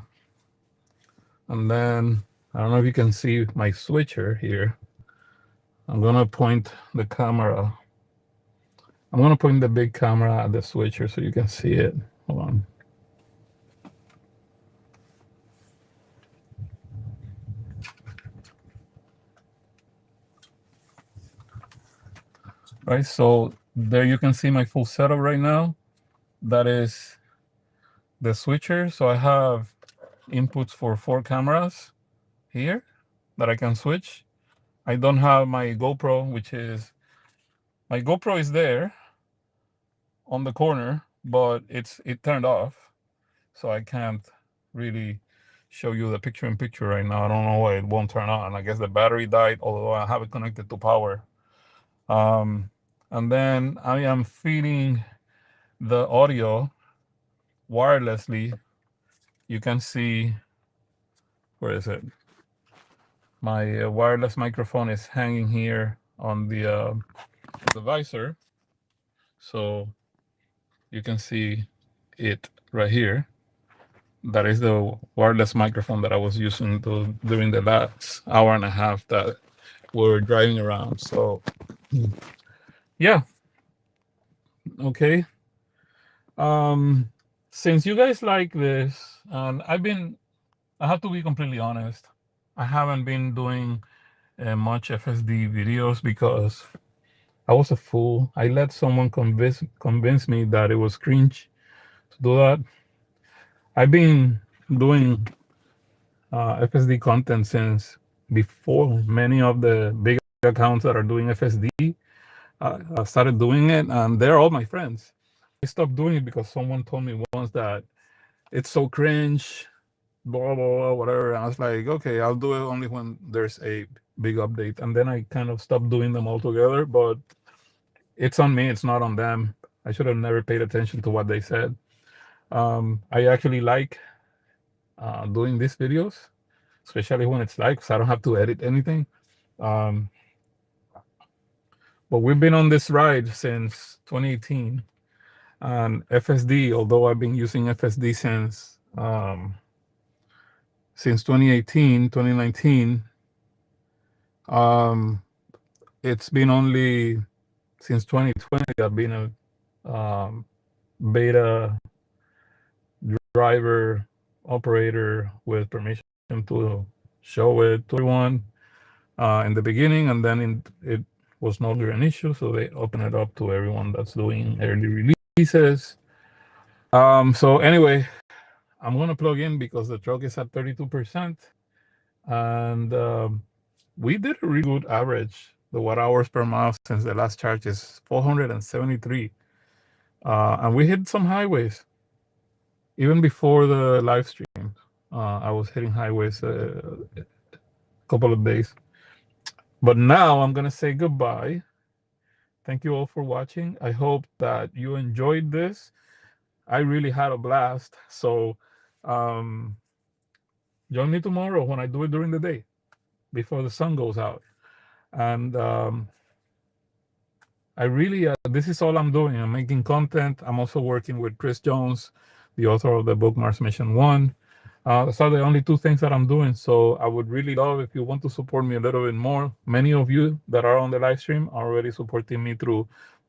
Speaker 1: and then I don't know if you can see my switcher here. I'm gonna point the camera. I'm gonna point the big camera at the switcher so you can see it. Hold on. Right, so there you can see my full setup right now. That is the switcher. So I have inputs for 4 cameras here that I can switch. I don't have my GoPro, which is, my GoPro is there on the corner, but it turned off. So I can't really show you the picture in picture right now. I don't know why it won't turn on. I guess the battery died, although I have it connected to power. And then I am feeding the audio wirelessly. You can see, where is it? My wireless microphone is hanging here on the visor. So you can see it right here. That is the wireless microphone that I was using during the last hour and a half that we're driving around. So yeah, okay. Since you guys like this, and I have to be completely honest, I haven't been doing much FSD videos because I was a fool. I let someone convince me that it was cringe to do that. I've been doing FSD content since before many of the big accounts that are doing FSD started doing it, and they're all my friends. I stopped doing it because someone told me once that it's so cringe, blah, blah, blah, whatever. And I was like, okay, I'll do it only when there's a big update. And then I kind of stopped doing them altogether, but it's on me, it's not on them. I should have never paid attention to what they said. I actually like doing these videos, especially when it's live, because I don't have to edit anything. Um, but we've been on this ride since 2018. And FSD, although I've been using FSD since 2018, 2019, it's been only since 2020 I've been a beta driver operator with permission to show it to everyone in the beginning, and then it was no longer an issue, so they open it up to everyone that's doing early releases. So anyway, I'm gonna plug in because the truck is at 32%, and we did a really good average. The watt hours per mile since the last charge is 473, and we hit some highways even before the live stream. I was hitting highways a couple of days, but now I'm gonna say goodbye. Thank you all for watching. I hope that you enjoyed this. I really had a blast. So join me tomorrow when I do it during the day before the sun goes out. And I really, this is all I'm doing. I'm making content. I'm also working with Chris Jones, the author of the book Mars Mission 1. Those are the only 2 things that I'm doing. So I would really love if you want to support me a little bit more. Many of you that are on the live stream are already supporting me through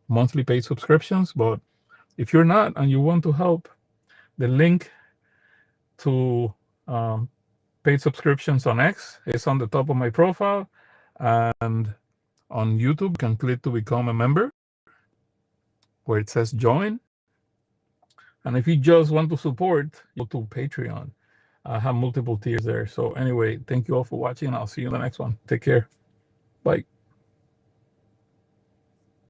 Speaker 1: monthly paid subscriptions. But if you're not and you want to help, the link to paid subscriptions on X is on the top of my profile. And on YouTube, you can click to become a member where it says join. And if you just want to support, go to Patreon. I have multiple tiers there. So anyway, thank you all for watching. I'll see you in the next one. Take care. Bye.